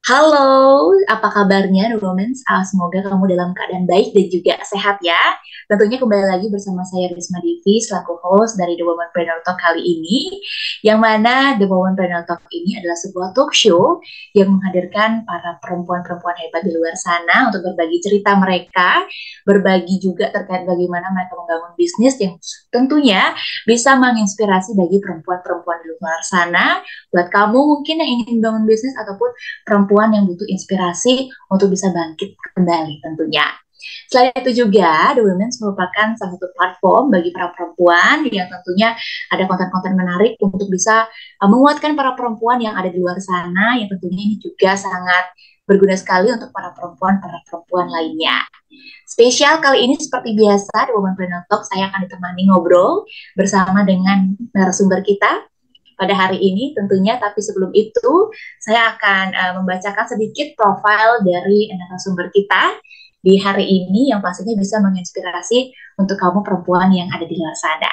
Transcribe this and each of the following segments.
Halo, apa kabarnya, Romans? Semoga kamu dalam keadaan baik dan juga sehat ya. Tentunya kembali lagi bersama saya Risma Divi selaku host dari The Womanpreneur Talk kali ini, yang mana The Womanpreneur Talk ini adalah sebuah talk show yang menghadirkan para perempuan-perempuan hebat di luar sana untuk berbagi cerita mereka, berbagi juga terkait bagaimana mereka membangun bisnis yang tentunya bisa menginspirasi bagi perempuan-perempuan di luar sana, buat kamu mungkin yang ingin bangun bisnis ataupun perempuan yang butuh inspirasi untuk bisa bangkit kembali tentunya. Selain itu juga, The Women's merupakan salah satu platform bagi para perempuan yang tentunya ada konten-konten menarik untuk bisa menguatkan para perempuan yang ada di luar sana, yang tentunya ini juga sangat berguna sekali untuk para perempuan lainnya. Spesial kali ini seperti biasa, di Womenpreneur Talk saya akan ditemani ngobrol bersama dengan narasumber kita pada hari ini tentunya, tapi sebelum itu saya akan membacakan sedikit profil dari narasumber kita di hari ini yang pastinya bisa menginspirasi untuk kamu perempuan yang ada di luar sana.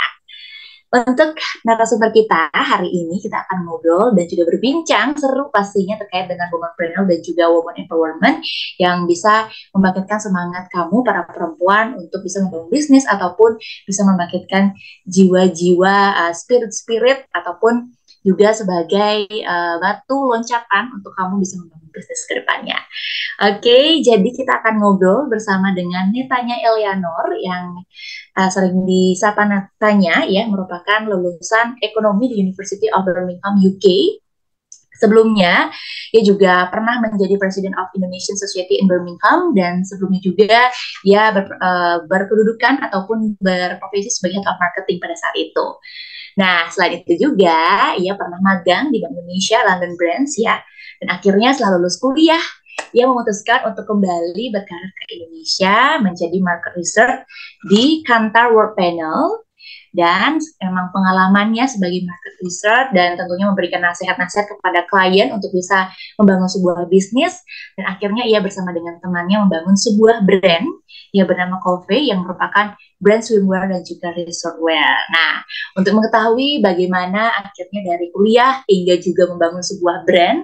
Untuk narasumber kita hari ini kita akan ngobrol dan juga berbincang seru pastinya terkait dengan womanpreneur dan juga woman empowerment yang bisa membangkitkan semangat kamu para perempuan untuk bisa membangun bisnis ataupun bisa membangkitkan jiwa-jiwa spirit-spirit ataupun juga sebagai batu loncatan untuk kamu bisa membangun bisnis ke depannya. Oke, jadi kita akan ngobrol bersama dengan Netanya Eleanor yang sering disapa Netanya ya, merupakan lulusan ekonomi di University of Birmingham UK. Sebelumnya, ia juga pernah menjadi President of Indonesian Society in Birmingham dan sebelumnya juga ia berkedudukan ataupun berprofesi sebagai Head of Marketing pada saat itu. Nah, selain itu juga ia pernah magang di Bank Indonesia London Branch ya. Dan akhirnya setelah lulus kuliah, ia memutuskan untuk kembali berkarir ke Indonesia menjadi market research di Kantar World Panel dan memang pengalamannya sebagai market research dan tentunya memberikan nasihat-nasihat kepada klien untuk bisa membangun sebuah bisnis dan akhirnya ia bersama dengan temannya membangun sebuah brand yang bernama Coffee yang merupakan brand swimwear dan juga resortwear. Nah, untuk mengetahui bagaimana akhirnya dari kuliah hingga juga membangun sebuah brand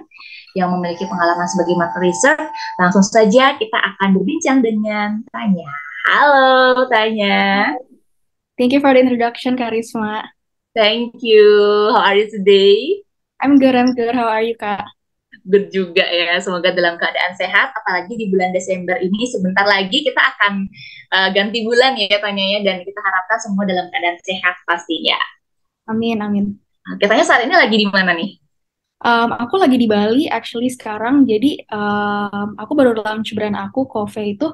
yang memiliki pengalaman sebagai market research, langsung saja kita akan berbincang dengan Tanya. Halo Tanya. Thank you for the introduction, Karisma. Thank you. How are you today? I'm good. How are you, Kak? Good juga ya. Semoga dalam keadaan sehat. Apalagi di bulan Desember ini sebentar lagi kita akan ganti bulan ya tanyanya dan kita harapkan semua dalam keadaan sehat pastinya. Amin, amin. Katanya saat ini lagi di mana nih? Aku lagi di Bali, actually sekarang. Jadi, aku baru launch brand aku, Coffee itu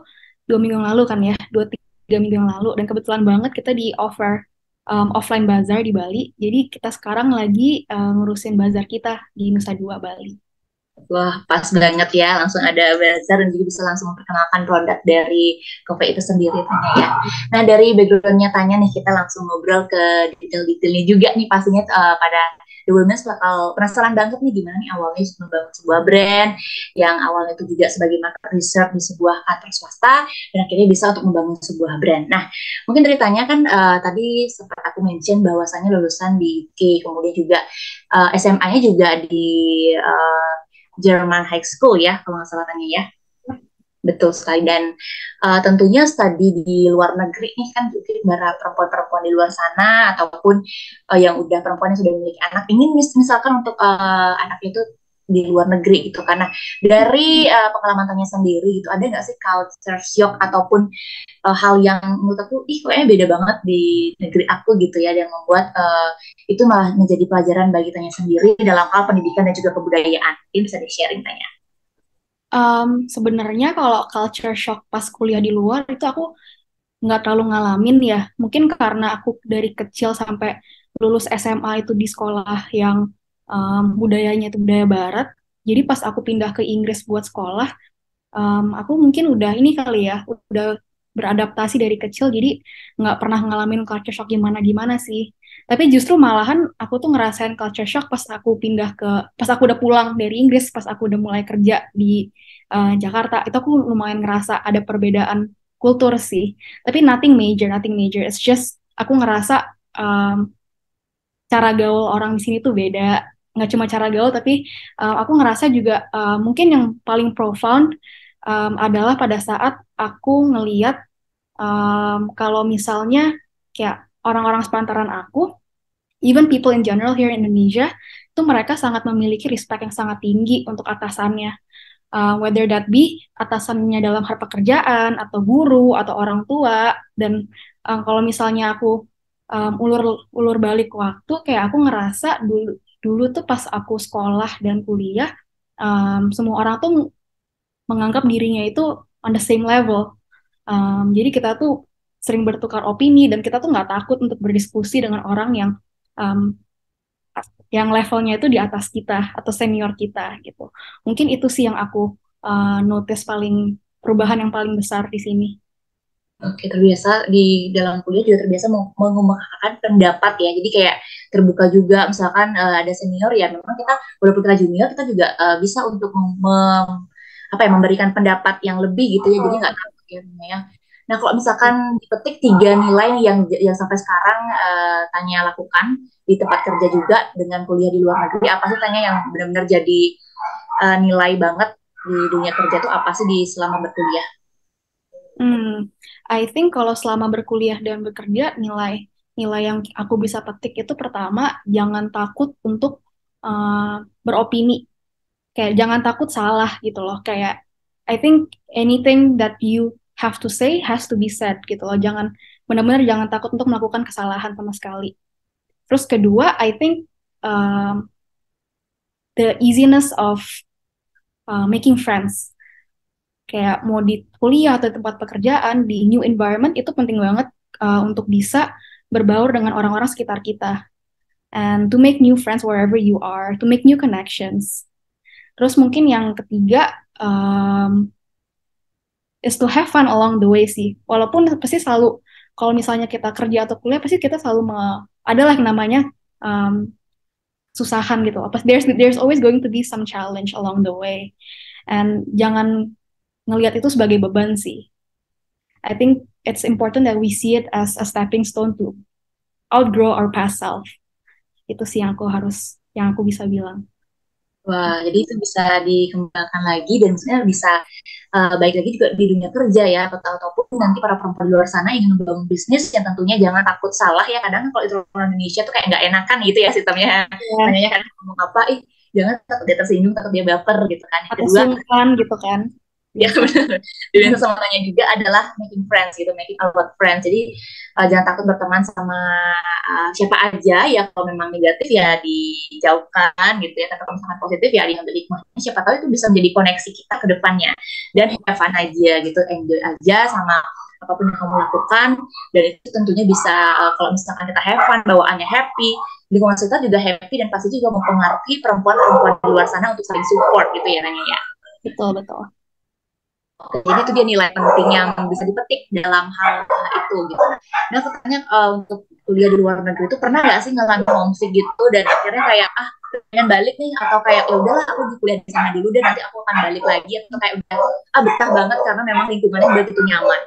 2 minggu yang lalu kan ya, 2-3 minggu yang lalu. Dan kebetulan banget kita di offer offline bazar di Bali. Jadi, kita sekarang lagi ngurusin bazar kita di Nusa Dua, Bali. Wah, pas banget ya. Langsung ada bazar dan juga bisa langsung memperkenalkan produk dari Coffee itu sendiri Tanya ya. Nah, dari background-nya Tanya nih, kita langsung ngobrol ke detail-detailnya juga nih pastinya pada The Women's bakal penasaran banget nih gimana nih awalnya membangun sebuah brand yang awalnya itu juga sebagai market research di sebuah kantor swasta dan akhirnya bisa untuk membangun sebuah brand. Nah, mungkin dari Tanya kan tadi sempat aku mention bahwasannya lulusan di UK, kemudian juga SMA-nya juga di German High School ya, kalau nggak salah tanya ya. Betul sekali. Dan tentunya studi di luar negeri nih kan juga para perempuan-perempuan di luar sana ataupun yang udah perempuan yang sudah memiliki anak ingin misalkan untuk anak itu di luar negeri gitu karena dari pengalaman tanya sendiri gitu ada nggak sih culture shock ataupun hal yang menurut aku kayaknya beda banget di negeri aku gitu ya yang membuat itu malah menjadi pelajaran bagi tanya sendiri dalam hal pendidikan dan juga kebudayaan. Ini bisa di sharing tanya. Sebenarnya kalau culture shock pas kuliah di luar itu aku nggak terlalu ngalamin ya. Mungkin karena aku dari kecil sampai lulus SMA itu di sekolah yang budayanya itu budaya barat. Jadi pas aku pindah ke Inggris buat sekolah, aku mungkin udah ini kali ya, udah beradaptasi dari kecil. Jadi nggak pernah ngalamin culture shock gimana-gimana sih. Tapi justru malahan aku tuh ngerasain culture shock pas aku udah pulang dari Inggris, pas aku udah mulai kerja di Jakarta. Itu aku lumayan ngerasa ada perbedaan kultur sih. Tapi nothing major, nothing major. It's just aku ngerasa um, cara gaul orang di sini tuh beda. nggak cuma cara gaul, tapi aku ngerasa juga mungkin yang paling profound adalah pada saat aku ngeliat kalau misalnya kayak orang-orang sepantaran aku, even people in general here in Indonesia, itu mereka sangat memiliki respect yang sangat tinggi untuk atasannya. Whether that be atasannya dalam hal pekerjaan, atau guru, atau orang tua. Dan kalau misalnya aku ulur balik waktu, kayak aku ngerasa dulu dulu tuh pas aku sekolah dan kuliah, semua orang tuh menganggap dirinya itu on the same level. Jadi kita tuh sering bertukar opini dan kita tuh nggak takut untuk berdiskusi dengan orang um, yang levelnya itu di atas kita atau senior kita gitu. Mungkin itu sih yang aku notice paling perubahan yang paling besar di sini. Oke, terbiasa di dalam kuliah juga terbiasa mengemukakan pendapat ya. Jadi kayak terbuka juga, misalkan ada senior ya, memang kita walaupun kita junior, kita juga bisa untuk apa ya, memberikan pendapat yang lebih gitu ya. Jadi nggak takut ya, Rina, ya. Nah, kalau misalkan dipetik 3 nilai yang sampai sekarang Tanya lakukan di tempat kerja juga dengan kuliah di luar negeri, apa sih Tanya yang benar-benar jadi nilai banget di dunia kerja tuh apa sih di selama berkuliah? I think kalau selama berkuliah dan bekerja, nilai yang aku bisa petik itu pertama, jangan takut untuk beropini. Kayak jangan takut salah gitu loh. Kayak I think anything that you have to say has to be said gitu loh. Benar-benar jangan takut untuk melakukan kesalahan sama sekali. Terus kedua, I think the easiness of making friends. Kayak mau di kuliah atau tempat pekerjaan, di new environment itu penting banget untuk bisa berbaur dengan orang-orang sekitar kita. And to make new friends wherever you are, to make new connections. Terus mungkin yang ketiga, is to have fun along the way sih. Walaupun pasti selalu, kalau misalnya kita kerja atau kuliah, pasti kita selalu adalah yang namanya um, susahan gitu. There's always going to be some challenge along the way. And jangan ngelihat itu sebagai beban sih. I think it's important that we see it as a stepping stone to outgrow our past self. Itu sih yang aku bisa bilang. Wah, jadi itu bisa dikembangkan lagi dan sebenarnya bisa baik lagi juga di dunia kerja ya, ataupun nanti para perempuan di luar sana yang membangun bisnis yang tentunya jangan takut salah ya. Kadang kalau itu orang Indonesia tuh kayak nggak enakan gitu ya sistemnya. Yeah. Tanyanya kan ngomong apa, jangan takut dia tersinggung, takut dia baper gitu kan. Yang Atau kedua, sungkan gitu kan. ya benar. Dan sesamanya juga adalah making friends gitu, making a lot friends. Jadi jangan takut berteman sama siapa aja ya. Kalau memang negatif ya dijauhkan gitu ya. Tapi kalau misalkan positif ya diambil hikmahnya. Siapa tahu itu bisa menjadi koneksi kita ke depannya. Dan have fun aja gitu, enjoy aja sama apapun yang kamu lakukan. Dan itu tentunya bisa kalau misalkan kita have fun, bawaannya happy, lingkungan sekitar juga happy dan pasti juga mempengaruhi perempuan-perempuan di luar sana untuk saling support gitu ya Nanya ya. Betul, betul. Jadi itu dia nilai penting yang bisa dipetik dalam hal itu gitu. Nah, katanya untuk kuliah di luar negeri itu pernah nggak sih ngalamin homesick gitu dan akhirnya kayak pengen balik nih atau kayak ya udahlah aku di kuliah di sana dulu dan nanti aku akan balik lagi atau kayak udah betah banget karena memang lingkungannya udah gitu nyaman.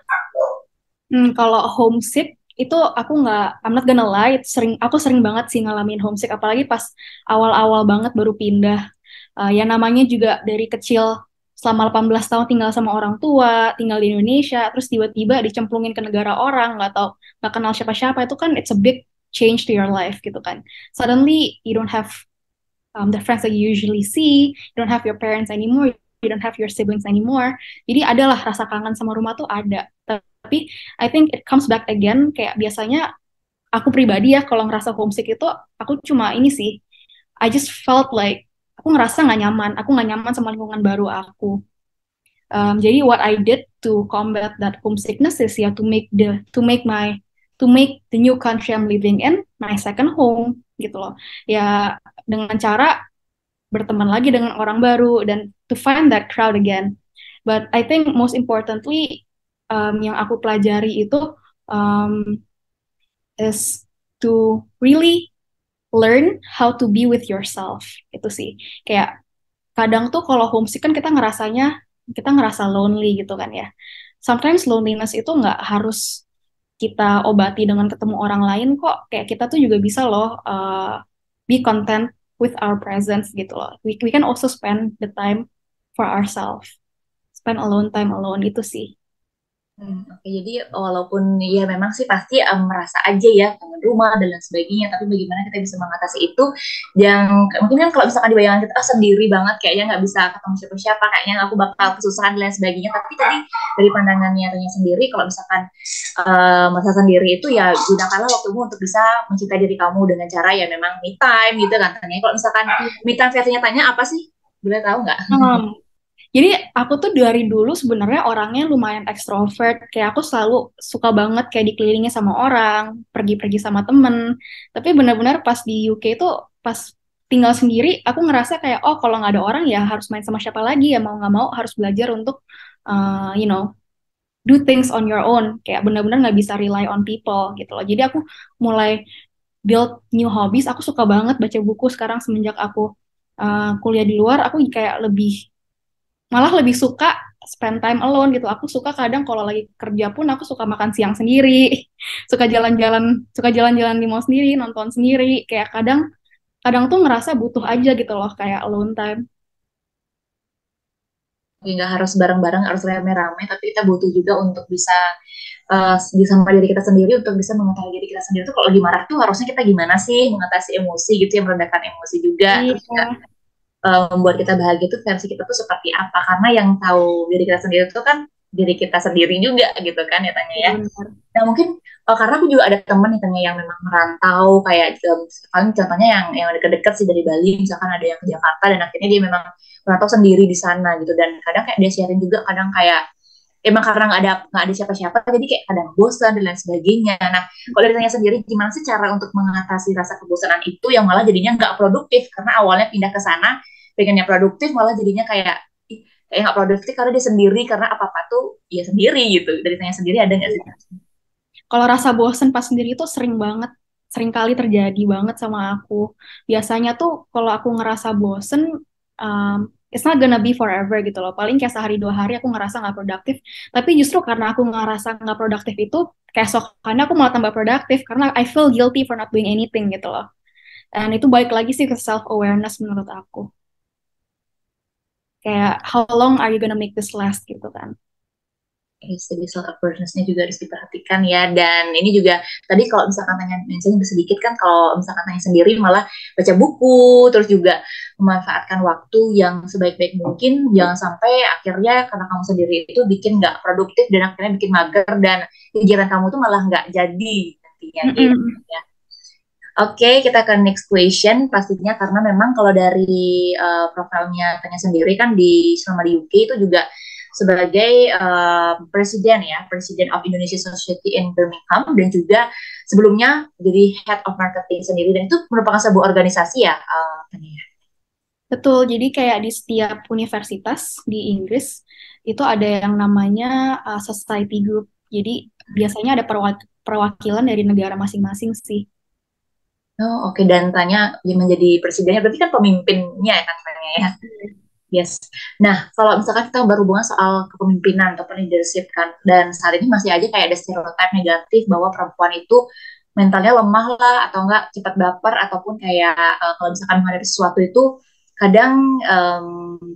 Kalau homesick itu aku nggak, I'm not gonna lie, aku sering banget sih ngalamin homesick, apalagi pas awal-awal banget baru pindah. Ya namanya juga dari kecil selama 18 tahun tinggal sama orang tua, tinggal di Indonesia, terus tiba-tiba dicemplungin ke negara orang, nggak kenal siapa-siapa, itu kan it's a big change to your life gitu kan. Suddenly you don't have the friends that you usually see, you don't have your parents anymore, you don't have your siblings anymore. Jadi adalah rasa kangen sama rumah tuh ada. Tapi I think it comes back again, kayak biasanya aku pribadi ya kalau ngerasa homesick itu aku cuma ini sih, I just felt like aku ngerasa aku nggak nyaman sama lingkungan baru aku. Jadi what I did to combat that homesickness is ya to make the new country I'm living in my second home gitu loh. Ya dengan cara berteman lagi dengan orang baru dan to find that crowd again. But I think most importantly yang aku pelajari itu um, is to really learn how to be with yourself. Itu sih. Kayak kadang tuh kalau homesick kan kita ngerasa lonely gitu kan ya. Sometimes loneliness itu nggak harus kita obati dengan ketemu orang lain kok. Kayak kita tuh juga bisa loh be content with our presence gitu loh. We can also spend the time for ourselves. Spend alone time alone itu sih. Oke, jadi walaupun ya memang sih pasti merasa aja ya kangen rumah dan lain sebagainya, tapi bagaimana kita bisa mengatasi itu yang mungkin kan kalau misalkan di bayangan kita sendiri banget kayaknya nggak bisa ketemu siapa-siapa, kayaknya aku bakal kesusahan dan lain sebagainya, tapi tadi dari pandangannya Tanya sendiri kalau misalkan masa sendiri itu ya gunakanlah waktumu untuk bisa mencintai diri kamu dengan cara ya memang me time gitu kan Tanya. Kalau misalkan me time versinya Tanya apa sih? Boleh tahu nggak? Hmm. Jadi aku tuh dari dulu sebenarnya orangnya lumayan ekstrovert. Kayak aku selalu suka banget kayak dikelilingi sama orang, pergi-pergi sama temen. Tapi benar-benar pas di UK itu pas tinggal sendiri, aku ngerasa kayak oh kalau nggak ada orang ya harus main sama siapa lagi ya mau nggak mau harus belajar untuk you know do things on your own. Kayak benar-benar nggak bisa rely on people gitu loh. Jadi aku mulai build new hobbies. Aku suka banget baca buku sekarang semenjak aku kuliah di luar. Aku kayak malah lebih suka spend time alone gitu. Aku suka kadang kalau lagi kerja pun aku suka makan siang sendiri, suka jalan-jalan di mall sendiri, nonton sendiri. Kayak kadang kadang tuh ngerasa butuh aja gitu loh kayak alone time. Nggak harus bareng-bareng, harus rame-rame, tapi kita butuh juga untuk bisa bisa sama diri kita sendiri untuk bisa mengetahui diri kita sendiri tuh kalau lagi marah tuh harusnya kita gimana sih mengatasi emosi gitu ya, merendahkan emosi juga, terus juga Iya, membuat kita bahagia tuh versi kita tuh seperti apa, karena yang tahu diri kita sendiri tuh kan diri kita sendiri juga gitu kan ya Tanya ya. benar. Nah mungkin karena aku juga ada teman nih Tanya yang memang merantau kayak paling contohnya yang deket-deket sih dari Bali, misalkan ada yang ke Jakarta dan akhirnya dia memang merantau sendiri di sana gitu, dan kadang kayak dia sharing juga kadang kayak emang karena nggak ada siapa-siapa jadi kayak kadang bosan dan lain sebagainya. Nah kalau dari Tanya sendiri gimana sih cara untuk mengatasi rasa kebosanan itu yang malah jadinya nggak produktif karena awalnya pindah ke sana pengennya produktif malah jadinya kayak kayak nggak produktif karena dia sendiri, karena apa-apa tuh ya sendiri gitu. Dari Tanya sendiri ada nggak sih? Kalau rasa bosen pas sendiri tuh sering banget, sering kali terjadi banget sama aku. Biasanya tuh kalau aku ngerasa bosen, um, it's not gonna be forever gitu loh. Paling kayak sehari dua hari aku ngerasa nggak produktif. Tapi justru karena aku ngerasa nggak produktif itu, keesokannya aku malah tambah produktif karena I feel guilty for not doing anything gitu loh. Dan itu balik lagi sih ke self awareness menurut aku. Kayak how long are you gonna make this last gitu kan? Jadi self awareness-nya juga harus diperhatikan ya. Dan ini juga tadi kalau misalkan Tanya mention sedikit kan, kalau misalkan Tanya sendiri malah baca buku, terus juga memanfaatkan waktu yang sebaik-baik mungkin, jangan sampai akhirnya karena kamu sendiri itu bikin nggak produktif dan akhirnya bikin mager dan kegiatan kamu tuh malah nggak jadi nantinya gitu Mm-mm. ya. Oke, kita ke next question pastinya karena memang kalau dari profilnya Tanya sendiri kan selama di UK itu juga sebagai presiden ya, Presiden of Indonesia Society in Birmingham, dan juga sebelumnya jadi Head of Marketing sendiri, dan itu merupakan sebuah organisasi ya, Tanya. Betul, jadi kayak di setiap universitas di Inggris itu ada yang namanya society group. Jadi biasanya ada perwakilan dari negara masing-masing sih. Oh, oke. Dan Tanya yang menjadi presidennya berarti kan pemimpinnya ya kan Tanya ya. Yes. Nah, kalau misalkan kita berhubungan soal kepemimpinan atau leadership kan, dan saat ini masih aja kayak ada stereotip negatif bahwa perempuan itu mentalnya lemah lah, atau enggak cepat baper, ataupun kayak kalau misalkan menghadapi sesuatu itu kadang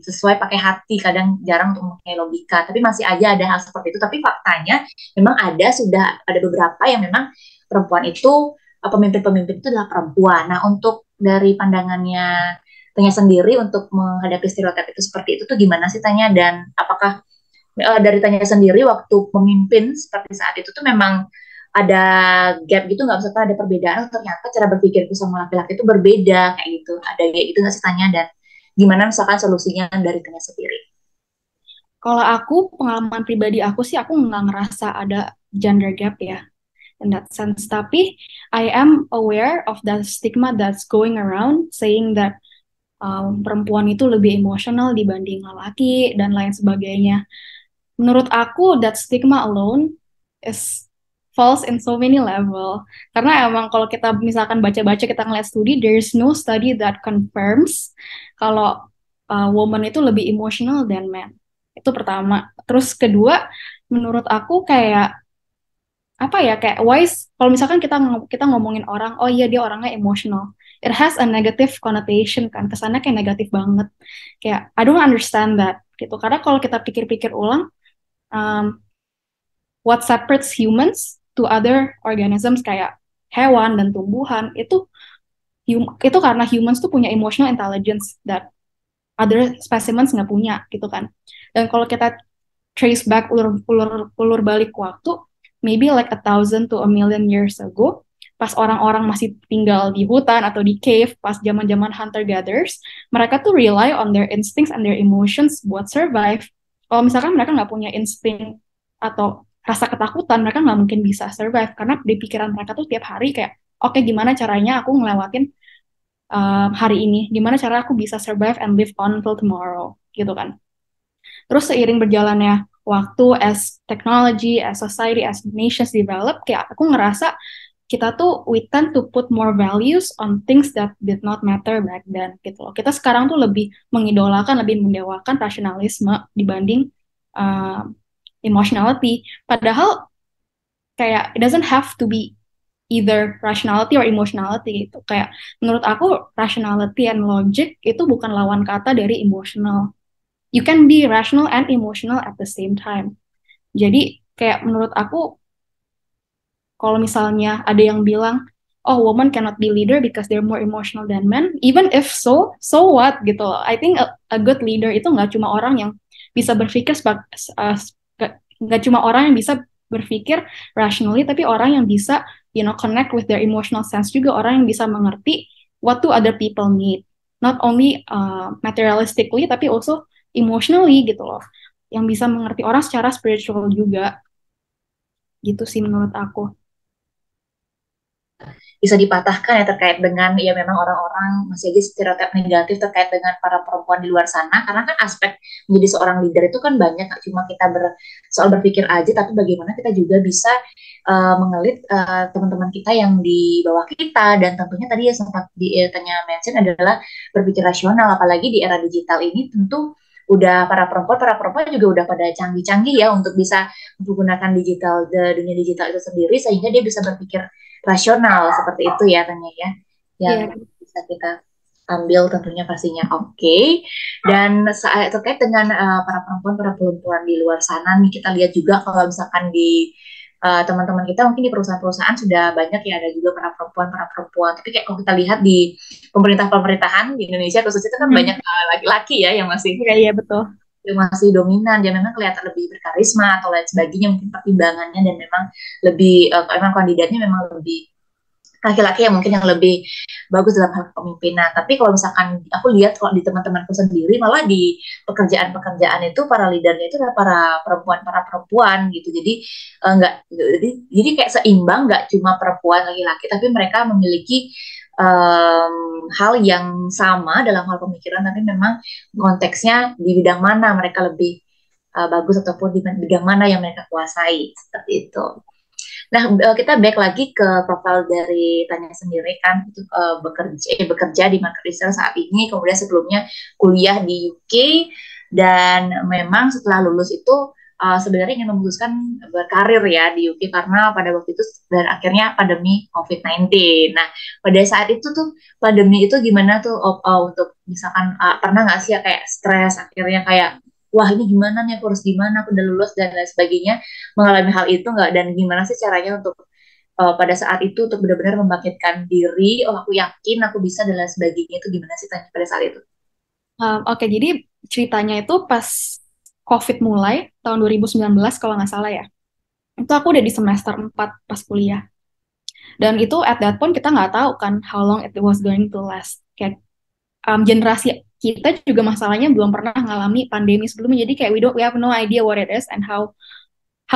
sesuai pakai hati, kadang jarang untuk memakai logika. Tapi masih aja ada hal seperti itu. Tapi faktanya memang sudah ada beberapa yang memang perempuan itu pemimpin-pemimpin itu adalah perempuan. Nah, untuk dari pandangannya Tanya sendiri untuk menghadapi stereotip itu seperti itu tuh gimana sih Tanya, dan apakah dari Tanya sendiri waktu memimpin seperti saat itu tuh memang ada gap gitu nggak, misalkan ada perbedaan ternyata cara berpikir sama laki-laki itu berbeda kayak gitu, ada kayak gitu nggak sih Tanya, dan gimana misalkan solusinya dari Tanya sendiri? Kalau aku, pengalaman pribadi aku sih, aku nggak ngerasa ada gender gap ya, in that sense. Tapi I am aware of the stigma that's going around saying that perempuan itu lebih emosional dibanding lelaki dan lain sebagainya. Menurut aku, that stigma alone is false in so many level. Karena emang kalau kita misalkan baca-baca, kita ngeliat studi, there is no study that confirms kalau woman itu lebih emotional than men. Itu pertama. Terus kedua, menurut aku kayak apa ya, kayak wise kalau misalkan kita ngomongin orang, oh iya dia orangnya emotional, it has a negative connotation kan, kesannya kayak negatif banget. Kayak I don't understand that gitu. Karena kalau kita pikir-pikir ulang, um, what separates humans to other organisms kayak hewan dan tumbuhan itu karena humans tuh punya emotional intelligence that other specimens nggak punya gitu kan. Dan kalau kita trace back ulur balik waktu, maybe like 1,000 to 1,000,000 years ago, pas orang-orang masih tinggal di hutan atau di cave, pas zaman-zaman hunter-gatherers, mereka tuh rely on their instincts and their emotions buat survive. Kalau misalkan mereka nggak punya insting atau rasa ketakutan, mereka nggak mungkin bisa survive, karena di pikiran mereka tuh tiap hari kayak, oke, gimana caranya aku ngelewatin hari ini, gimana cara aku bisa survive and live on until tomorrow, gitu kan. Terus seiring berjalannya waktu, as technology, as society, as nations develop, kayak aku ngerasa kita tuh we tend to put more values on things that did not matter back then gitu loh. Kita sekarang tuh lebih mengidolakan, lebih mendewakan rasionalisme dibanding uh, emotionality. Padahal kayak it doesn't have to be either rationality or emotionality gitu. Kayak menurut aku rationality and logic itu bukan lawan kata dari emotional. You can be rational and emotional at the same time. Jadi kayak menurut aku kalau misalnya ada yang bilang, oh, women cannot be leader because they're more emotional than men, even if so, so what gitu loh. I think a good leader itu nggak cuma orang yang bisa berpikir nggak cuma orang yang bisa berpikir rationally, tapi orang yang bisa, connect with their emotional sense juga, orang yang bisa mengerti what do other people need, not only materialistically, tapi also emotionally gitu loh, yang bisa mengerti orang secara spiritual juga, gitu sih menurut aku. Bisa dipatahkan ya terkait dengan ya memang orang-orang masih aja stereotip negatif terkait dengan para perempuan di luar sana, karena kan aspek menjadi seorang leader itu kan banyak, cuma kita soal berpikir aja, tapi bagaimana kita juga bisa mengelit teman-teman kita yang di bawah kita. Dan tentunya tadi ya sempat ditanya mention adalah berpikir rasional, apalagi di era digital ini tentu udah para perempuan juga udah pada canggih-canggih ya untuk bisa menggunakan digital, dunia digital itu sendiri, sehingga dia bisa berpikir rasional seperti itu ya Tanya ya, yang Iya. bisa kita ambil tentunya pastinya. Oke. Dan terkait dengan para perempuan di luar sana nih, kita lihat juga kalau misalkan di teman-teman kita mungkin di perusahaan-perusahaan sudah banyak ya, ada juga para perempuan, tapi kayak kalau kita lihat di pemerintahan di Indonesia khususnya itu kan banyak laki-laki ya yang Iya, iya betul. masih dominan, dia memang kelihatan lebih berkarisma atau lain sebagainya, mungkin pertimbangannya, dan memang lebih memang kandidatnya memang lebih laki-laki yang mungkin yang lebih bagus dalam hal kepemimpinan. Tapi kalau misalkan aku lihat kalau di teman-temanku sendiri, malah di pekerjaan-pekerjaan itu para leadernya itu adalah para perempuan gitu. Jadi enggak jadi kayak seimbang, nggak cuma perempuan laki-laki, tapi mereka memiliki hal yang sama dalam hal pemikiran, tapi memang konteksnya di bidang mana mereka lebih bagus, ataupun di bidang mana yang mereka kuasai, seperti itu. Nah, kita back lagi ke profil dari Tanya sendiri kan, itu bekerja di market research saat ini, kemudian sebelumnya kuliah di UK, dan memang setelah lulus itu sebenarnya ingin memutuskan berkarir ya di UK karena pada waktu itu dan akhirnya pandemi COVID-19. Nah, pada saat itu tuh pandemi itu gimana tuh untuk misalkan pernah nggak sih ya kayak stres akhirnya kayak wah ini gimana nih, aku harus gimana, aku udah lulus dan lain sebagainya, mengalami hal itu nggak? Dan gimana sih caranya untuk pada saat itu untuk benar-benar membangkitkan diri, oh aku yakin aku bisa dan lain sebagainya, itu gimana sih Tanya pada saat itu? Oke, jadi ceritanya itu pas COVID mulai tahun 2019 kalau nggak salah ya. Itu aku udah di semester 4 pas kuliah. Dan itu at that point kita nggak tahu kan how long it was going to last. Kayak generasi kita juga masalahnya belum pernah ngalami pandemi sebelumnya. Jadi kayak we have no idea what it is and how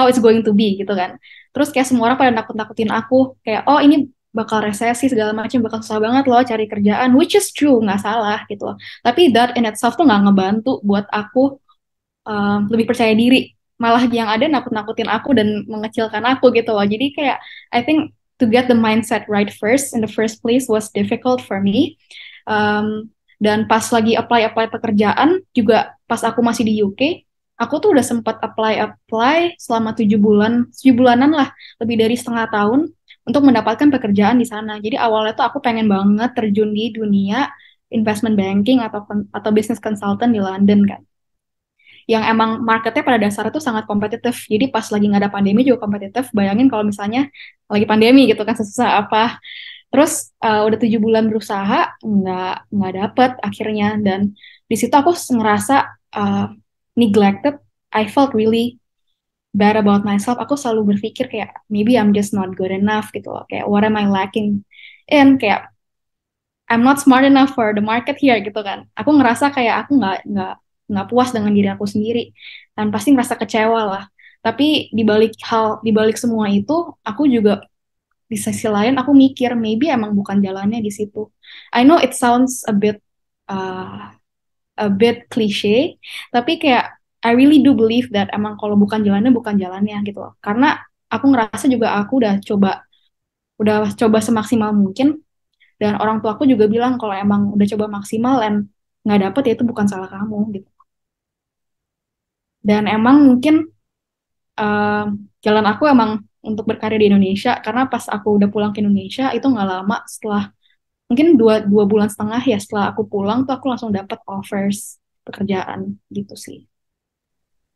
it's going to be gitu kan. Terus kayak semua orang pada nakut-nakutin aku kayak oh ini bakal resesi segala macam, bakal susah banget loh cari kerjaan, which is true, nggak salah gitu loh. Tapi that in itself tuh nggak ngebantu buat aku lebih percaya diri. Malah yang ada nakut-nakutin aku dan mengecilkan aku gitu loh. Jadi kayak I think to get the mindset right first in the first place was difficult for me. Dan pas lagi apply pekerjaan juga pas aku masih di UK, aku tuh udah sempat apply selama 7 bulanan lah, lebih dari setengah tahun untuk mendapatkan pekerjaan di sana. Jadi awalnya tuh aku pengen banget terjun di dunia investment banking atau business consultant di London kan. Yang emang marketnya pada dasarnya tuh sangat kompetitif. Jadi pas lagi nggak ada pandemi juga kompetitif. Bayangin kalau misalnya lagi pandemi gitu kan susah apa. Terus udah 7 bulan berusaha nggak dapet akhirnya, dan di situ aku ngerasa neglected. I felt really bad about myself. Aku selalu berpikir kayak maybe I'm just not good enough gitu loh. Kayak what am I lacking? And kayak I'm not smart enough for the market here gitu kan. Aku ngerasa kayak aku nggak puas dengan diri aku sendiri dan pasti ngerasa kecewa lah. Tapi di balik semua itu, aku juga di sisi lain aku mikir maybe emang bukan jalannya di situ. I know it sounds uh, a bit cliche, tapi kayak I really do believe that emang kalau bukan jalannya gitu loh. Karena aku ngerasa juga aku udah coba semaksimal mungkin, dan orang tua aku juga bilang kalau emang udah coba maksimal dan nggak dapet ya itu bukan salah kamu gitu. Dan emang mungkin uh, jalan aku emang untuk berkarya di Indonesia, karena pas aku udah pulang ke Indonesia itu nggak lama setelah mungkin dua bulan setengah ya setelah aku pulang tuh aku langsung dapet offers pekerjaan gitu sih.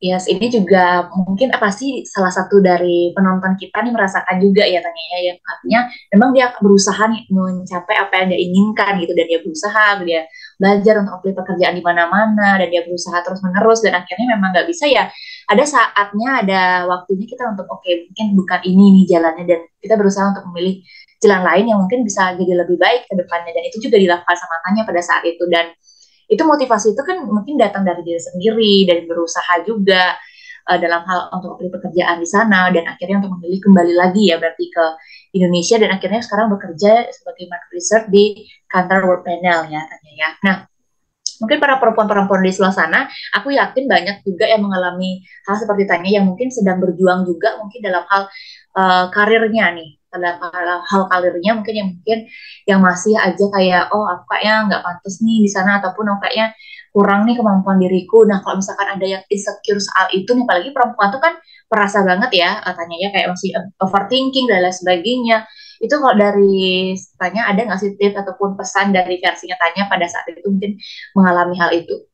Yes, ini juga mungkin pasti salah satu dari penonton kita nih merasakan juga ya Tanya ya, yang artinya memang dia berusaha nih mencapai apa yang dia inginkan gitu, dan dia berusaha, dia belajar untuk apply pekerjaan di mana-mana, dan dia berusaha terus-menerus, dan akhirnya memang nggak bisa ya. Ada saatnya, ada waktunya kita untuk oke, mungkin bukan ini nih jalannya, dan kita berusaha untuk memilih jalan lain yang mungkin bisa jadi lebih baik ke depannya, dan itu juga dilakukan sama Tanya pada saat itu. Dan itu motivasi itu kan mungkin datang dari diri sendiri, dari berusaha juga dalam hal untuk pekerjaan di sana, dan akhirnya untuk memilih kembali lagi ya berarti ke Indonesia, dan akhirnya sekarang bekerja sebagai market research di kantor World Panel ya Tanya ya. Nah, mungkin para perempuan-perempuan di sebelah sana, aku yakin banyak juga yang mengalami hal seperti Tanya, yang mungkin sedang berjuang juga mungkin dalam hal karirnya nih, dalam hal karirnya mungkin yang masih aja kayak oh aku kayaknya nggak pantas nih di sana, ataupun oh kayaknya kurang nih kemampuan diriku. Nah kalau misalkan ada yang insecure soal itu nih, apalagi perempuan tuh kan perasa banget ya Tanya ya, kayak masih overthinking dan lain sebagainya. Itu kalau dari Tanya ada nggak sih tips ataupun pesan dari versinya Tanya pada saat itu mungkin mengalami hal itu?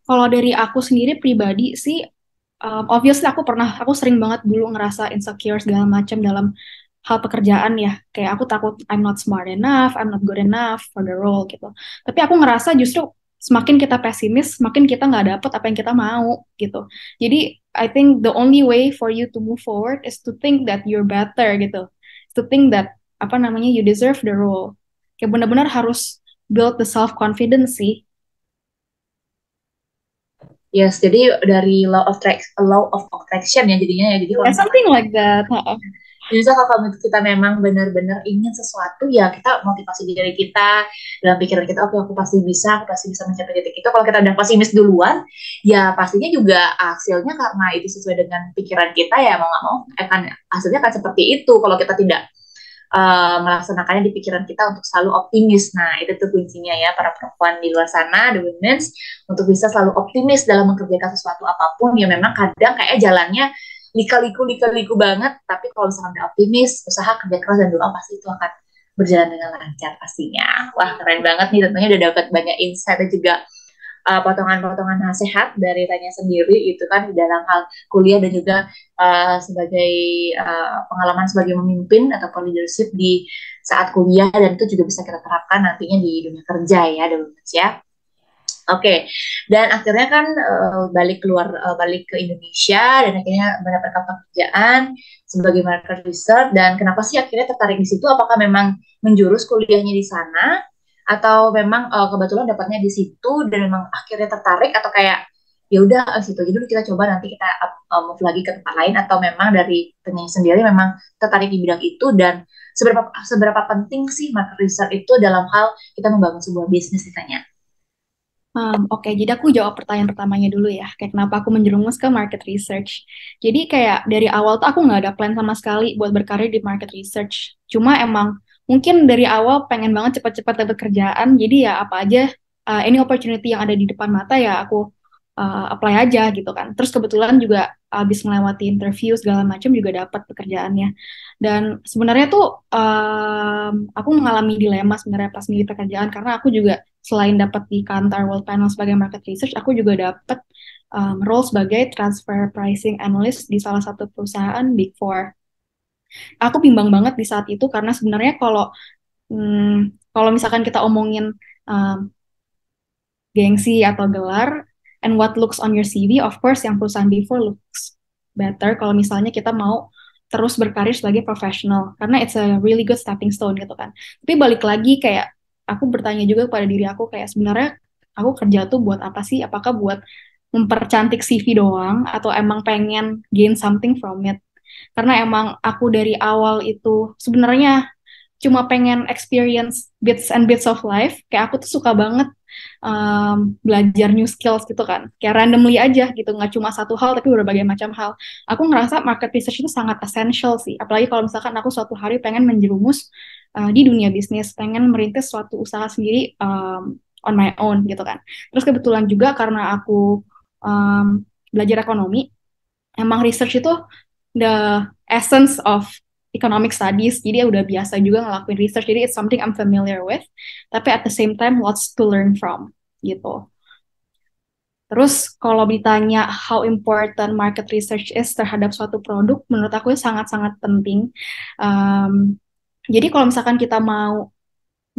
Kalau dari aku sendiri pribadi sih, obviously aku sering banget dulu ngerasa insecure segala macam dalam hal pekerjaan ya. Kayak aku takut I'm not smart enough, I'm not good enough for the role gitu. Tapi aku ngerasa justru semakin kita pesimis, semakin kita nggak dapet apa yang kita mau gitu. Jadi I think the only way for you to move forward is to think that you're better gitu. To think that apa namanya you deserve the role. Kayak benar-benar harus build the self confidence sih. Yes, jadi dari law of attraction ya jadinya ya. Jadi kalau Yeah, misalkan something like that. jadi kalau kita memang benar-benar ingin sesuatu, ya kita motivasi diri kita dalam pikiran kita, oke aku pasti bisa mencapai titik itu. Kalau kita udah pesimis duluan, ya pastinya juga hasilnya karena itu sesuai dengan pikiran kita, ya mau nggak mau hasilnya akan seperti itu. Kalau kita tidak melaksanakannya di pikiran kita untuk selalu optimis. Nah, itu tuh kuncinya ya para perempuan di luar sana, the women's, untuk bisa selalu optimis dalam mengerjakan sesuatu apapun. Ya memang kadang kayak jalannya lika-liku banget, tapi kalau misalnya udah optimis, usaha, kerja keras, dan doa, pasti itu akan berjalan dengan lancar pastinya. Wah, keren banget nih, tentunya udah dapat banyak insight dan juga potongan-potongan nasihat dari Tanya sendiri itu kan di dalam hal kuliah, dan juga sebagai pengalaman sebagai memimpin atau leadership di saat kuliah, dan itu juga bisa kita terapkan nantinya di dunia kerja ya, ya. Oke, dan akhirnya kan balik ke Indonesia, dan akhirnya mendapatkan pekerjaan sebagai market research. Dan kenapa sih akhirnya tertarik di situ? Apakah memang menjurus kuliahnya di sana, atau memang kebetulan dapatnya di situ dan memang akhirnya tertarik, atau kayak ya udah situ aja dulu, kita coba nanti kita move lagi ke tempat lain, atau memang dari penyanyi sendiri memang tertarik di bidang itu, dan seberapa penting sih market research itu dalam hal kita membangun sebuah bisnis ditanya? Oke, jadi aku jawab pertanyaan pertamanya dulu ya. Kayak kenapa aku menjerumus ke market research. Jadi kayak dari awal tuh aku nggak ada plan sama sekali buat berkarir di market research. Cuma emang mungkin dari awal pengen banget cepat-cepat dapat kerjaan. Jadi ya apa aja, any opportunity yang ada di depan mata ya aku apply aja gitu kan. Terus kebetulan juga abis melewati interview segala macam juga dapat pekerjaannya. Dan sebenarnya tuh aku mengalami dilema sebenarnya pas milih pekerjaan karena aku juga selain dapat di Kantar World Panel sebagai market research, aku juga dapat role sebagai transfer pricing analyst di salah satu perusahaan Big Four. Aku bimbang banget di saat itu karena sebenarnya kalau misalkan kita omongin um, gengsi atau gelar and what looks on your CV, of course yang perusahaan Big Four looks better kalau misalnya kita mau terus berkarir sebagai profesional karena it's a really good stepping stone gitu kan. Tapi balik lagi kayak aku bertanya juga kepada diri aku kayak sebenarnya aku kerja tuh buat apa sih? Apakah buat mempercantik CV doang atau emang pengen gain something from it? Karena emang aku dari awal itu sebenarnya cuma pengen experience bits and bits of life. Kayak aku tuh suka banget belajar new skills gitu kan. Kayak randomly aja gitu, nggak cuma satu hal tapi berbagai macam hal. Aku ngerasa market research itu sangat essential sih. Apalagi kalau misalkan aku suatu hari pengen menjerumus di dunia bisnis, pengen merintis suatu usaha sendiri on my own gitu kan. Terus kebetulan juga karena aku belajar ekonomi, emang research itu the essence of economic studies. Jadi ya udah biasa juga ngelakuin research. Jadi it's something I'm familiar with. Tapi at the same time, lots to learn from gitu. Terus kalau ditanya how important market research is terhadap suatu produk, menurut aku itu sangat-sangat penting. Jadi kalau misalkan kita mau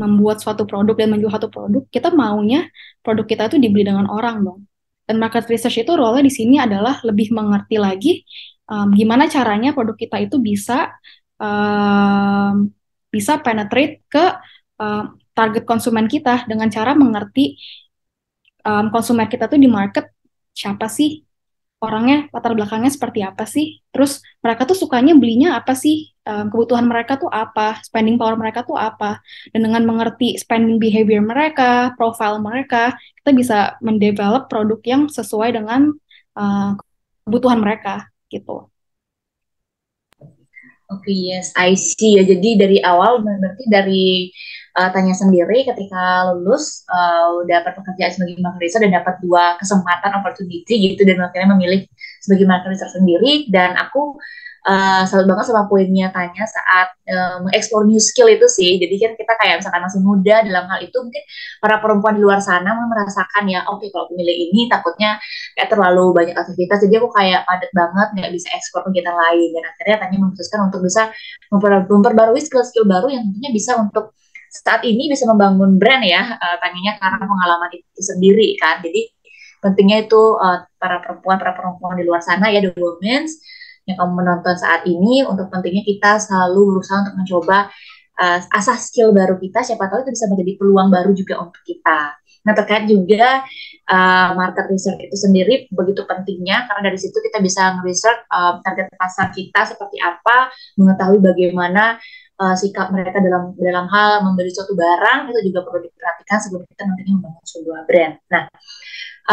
membuat suatu produk dan menjual suatu produk, kita maunya produk kita itu dibeli dengan orang dong. Dan market research itu role di sini adalah lebih mengerti lagi gimana caranya produk kita itu um, bisa penetrate ke target konsumen kita dengan cara mengerti konsumen kita tuh di market siapa sih orangnya, latar belakangnya seperti apa sih, terus mereka tuh sukanya belinya apa sih, kebutuhan mereka tuh apa, spending power mereka tuh apa, dan dengan mengerti spending behavior mereka, profile mereka, kita bisa mendevelop produk yang sesuai dengan uh, kebutuhan mereka gitu. Oke, yes, I see ya. Jadi dari awal berarti dari tanya sendiri ketika lulus dapat pekerjaan sebagai market research dan dapat dua kesempatan opportunity gitu dan akhirnya memilih sebagai market research sendiri dan aku salut banget sama poinnya tanya saat mengeksplor new skill itu sih. Jadi kan kita kayak misalkan masih muda dalam hal itu mungkin para perempuan di luar sana merasakan ya oke, kalau aku milih ini takutnya kayak terlalu banyak aktivitas jadi aku kayak padat banget nggak bisa ekspor kegiatan lain dan akhirnya tanya memutuskan untuk bisa memperbarui skill-skill baru yang tentunya bisa untuk saat ini bisa membangun brand ya tanyanya karena pengalaman itu sendiri kan jadi pentingnya itu para perempuan di luar sana ya the women yang kamu menonton saat ini untuk pentingnya kita selalu berusaha untuk mencoba asah skill baru kita siapa tahu itu bisa menjadi peluang baru juga untuk kita. Nah terkait juga market research itu sendiri begitu pentingnya karena dari situ kita bisa nge-research target pasar kita seperti apa, mengetahui bagaimana sikap mereka dalam dalam hal membeli suatu barang itu juga perlu diperhatikan sebelum kita nantinya membangun sebuah brand. Nah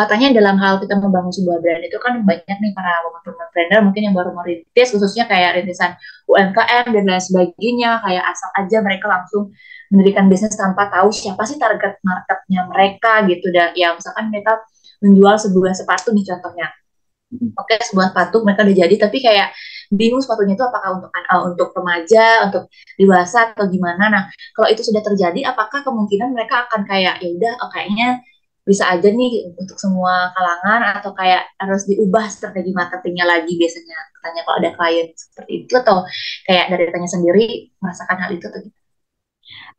tanya dalam hal kita membangun sebuah brand itu kan banyak nih para woman trainer mungkin yang baru merintis khususnya kayak rintisan UMKM dan lain sebagainya kayak asal aja mereka langsung mendirikan bisnis tanpa tahu siapa sih target marketnya mereka gitu dan ya misalkan mereka menjual sebuah sepatu nih contohnya oke sebuah sepatu mereka udah jadi tapi kayak bingung sepatunya itu apakah untuk remaja untuk dewasa atau gimana nah kalau itu sudah terjadi apakah kemungkinan mereka akan kayak ya udah kayaknya bisa aja nih untuk semua kalangan atau kayak harus diubah strategi marketingnya lagi biasanya tanya kalau ada klien seperti itu atau kayak dari tanya sendiri merasakan hal itu atau gitu.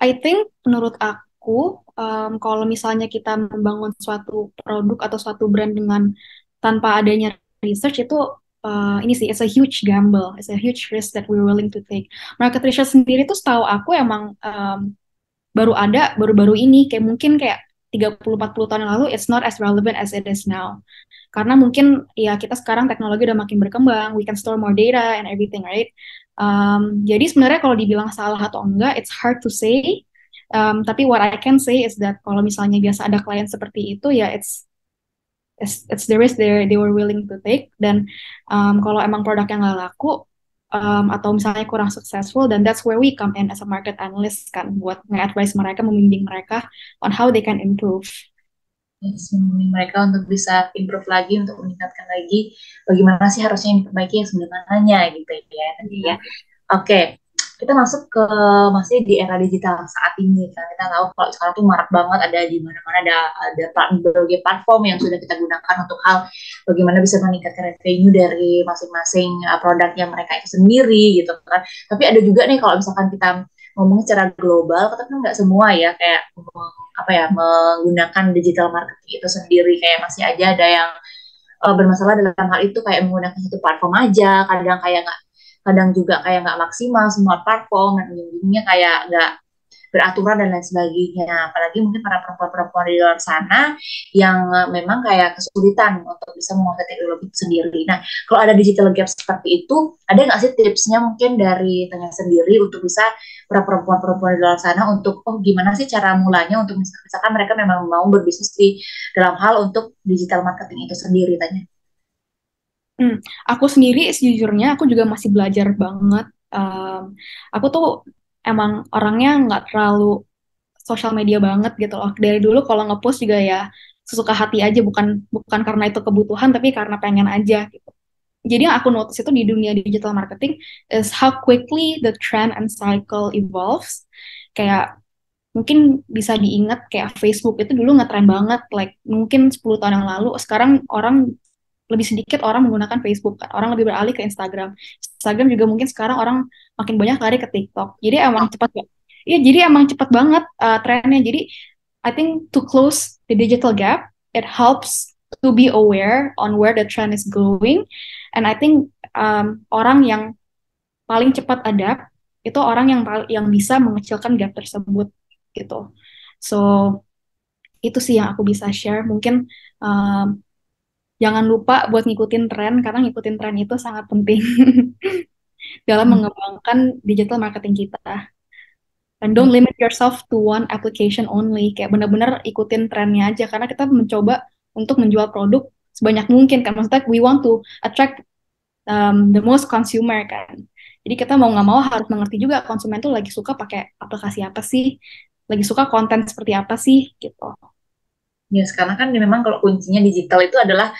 I think menurut aku kalau misalnya kita membangun suatu produk atau suatu brand dengan tanpa adanya research itu ini sih it's a huge gamble, it's a huge risk that we're willing to take. Market research sendiri tuh setahu aku emang baru-baru ini kayak mungkin kayak 30-40 tahun yang lalu it's not as relevant as it is now. Karena mungkin ya kita sekarang teknologi udah makin berkembang, we can store more data and everything, right? Jadi sebenarnya kalau dibilang salah atau enggak, it's hard to say. Tapi what I can say is that kalau misalnya biasa ada klien seperti itu, ya it's the risk they were willing to take. Dan kalau emang produk yang nggak laku, atau misalnya kurang successful, dan that's where we come in as a market analyst kan, buat nge-advise mereka, membimbing mereka on how they can improve. Yes, mereka untuk bisa improve lagi, untuk meningkatkan lagi bagaimana sih harusnya yang diperbaiki yang sebenarnya gitu ya tadi ya. Iya. Oke, kita masuk ke masih di era digital saat ini kan. Kita tahu kalau sekarang tuh marak banget, ada di mana-mana, ada berbagai platform yang sudah kita gunakan untuk hal bagaimana bisa meningkatkan revenue dari masing-masing produk yang mereka itu sendiri gitu kan. Tapi ada juga nih kalau misalkan kita ngomong secara global, tapi nggak semua ya kayak apa ya menggunakan digital marketing itu sendiri, kayak masih aja ada yang bermasalah dalam hal itu, kayak menggunakan satu platform aja, kadang juga kayak nggak maksimal semua platform, dan ujung-ujungnya kayak nggak beraturan dan lain sebagainya. Apalagi mungkin para perempuan-perempuan di luar sana yang memang kayak kesulitan untuk bisa menguasai teknologi itu sendiri. Nah, kalau ada digital gap seperti itu, ada nggak sih tipsnya mungkin dari Tanya sendiri untuk bisa para perempuan-perempuan di luar sana untuk, oh gimana sih cara mulanya untuk misalkan mereka memang mau berbisnis di dalam hal untuk digital marketing itu sendiri, Tanya? Hmm, aku sendiri sejujurnya aku juga masih belajar banget. Aku tuh emang orangnya nggak terlalu sosial media banget gitu loh. Dari dulu kalau ngepost juga ya sesuka hati aja, bukan bukan karena itu kebutuhan, tapi karena pengen aja gitu. Jadi yang aku notice itu di dunia digital marketing is how quickly the trend and cycle evolves. Kayak mungkin bisa diingat kayak Facebook itu dulu ngetren banget, like mungkin 10 tahun yang lalu. Sekarang orang lebih sedikit orang menggunakan Facebook kan. Orang lebih beralih ke Instagram. Instagram juga mungkin sekarang orang makin banyak lari ke TikTok. Jadi emang cepat ya. Iya, jadi emang cepat banget trennya. Jadi I think to close the digital gap, it helps to be aware on where the trend is going. And I think orang yang paling cepat adapt itu orang yang bisa mengecilkan gap tersebut gitu. So itu sih yang aku bisa share. Mungkin um, jangan lupa buat ngikutin tren karena ngikutin tren itu sangat penting dalam Hmm. mengembangkan digital marketing kita. And don't limit yourself to one application only. Kayak benar-benar ikutin trennya aja karena kita mencoba untuk menjual produk sebanyak mungkin kan. Maksudnya we want to attract the most consumer kan. Jadi kita mau nggak mau harus mengerti juga konsumen tuh lagi suka pakai aplikasi apa sih, lagi suka konten seperti apa sih gitu. Ya, sekarang kan memang kalau kuncinya digital itu adalah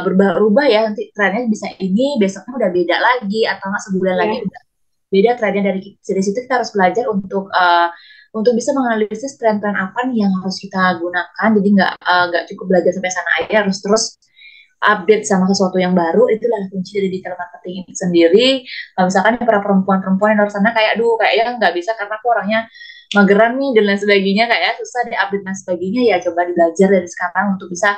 berubah-ubah ya, nanti trennya bisa ini, besoknya udah beda lagi, atau nggak sebulan lagi Ya. udah beda trennya. Dari situ kita harus belajar untuk bisa menganalisis tren-tren apa nih yang harus kita gunakan. Jadi nggak cukup belajar sampai sana aja, harus terus update sama sesuatu yang baru. Itulah kunci dari digital marketing itu sendiri. Kalau misalkan para perempuan-perempuan yang luar sana kayak, aduh kayaknya nggak bisa karena aku orangnya mageran nih dan lain sebagainya, kayak susah deh update dan sebagainya, ya coba belajar dari sekarang untuk bisa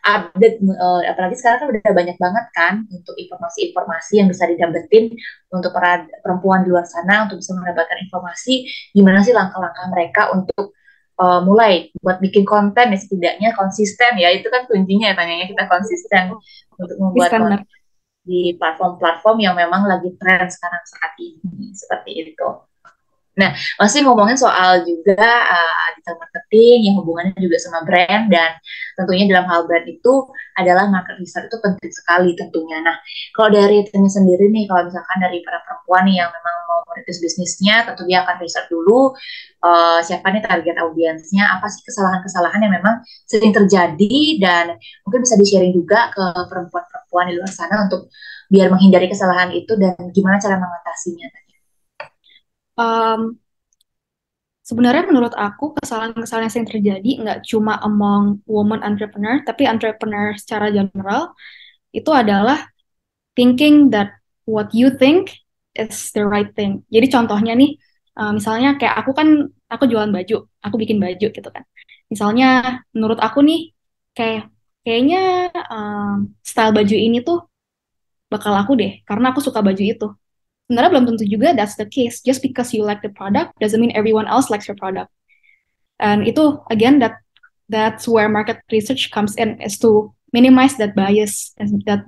update. Apalagi sekarang kan udah banyak banget kan untuk informasi-informasi yang bisa didapetin untuk para perempuan di luar sana untuk bisa mendapatkan informasi gimana sih langkah-langkah mereka untuk mulai buat bikin konten, ya setidaknya konsisten, ya itu kan kuncinya ya, tanyanya kita konsisten untuk membuat Standar. konten di platform-platform yang memang lagi tren sekarang saat ini, seperti itu. Nah, masih ngomongin soal juga digital marketing yang hubungannya juga sama brand, dan tentunya dalam hal brand itu adalah market research itu penting sekali tentunya. Nah, kalau dari Tanya sendiri nih, kalau misalkan dari para perempuan nih yang memang mau merintis bisnisnya, tentu dia akan riset dulu siapa nih target audiensnya, apa sih kesalahan-kesalahan yang memang sering terjadi, dan mungkin bisa di-sharing juga ke perempuan-perempuan di luar sana untuk biar menghindari kesalahan itu dan gimana cara mengatasinya. Um, Sebenarnya menurut aku kesalahan-kesalahan yang sering terjadi nggak cuma among woman entrepreneur, tapi entrepreneur secara general itu adalah thinking that what you think is the right thing. Jadi contohnya nih, misalnya kayak aku jualan baju, aku bikin baju gitu kan. Misalnya menurut aku nih kayaknya style baju ini tuh bakal aku deh, karena aku suka baju itu. Sebenarnya belum tentu juga that's the case. Just because you like the product doesn't mean everyone else likes your product. And itu again that's where market research comes in, is to minimize that bias and that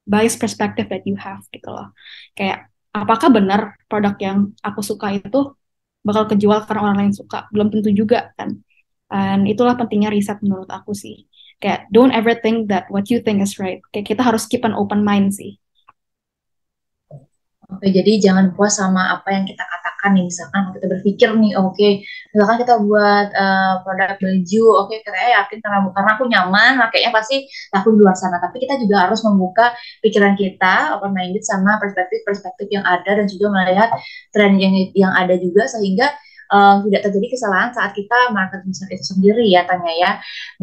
bias perspective that you have gitu loh. Kayak apakah benar produk yang aku suka itu bakal kejual karena orang lain suka? Belum tentu juga kan. Dan itulah pentingnya riset menurut aku sih. Kayak don't ever think that what you think is right. Kayak kita harus keep an open mind sih. Oke, jadi jangan puas sama apa yang kita katakan nih. Misalkan kita berpikir nih, oke, misalkan kita buat produk baju, oke, kita yakin karena aku nyaman, makanya pasti laku di luar sana. Tapi kita juga harus membuka pikiran kita, open minded sama perspektif-perspektif yang ada dan juga melihat tren yang ada juga sehingga tidak terjadi kesalahan saat kita market research itu sendiri ya Tanya ya.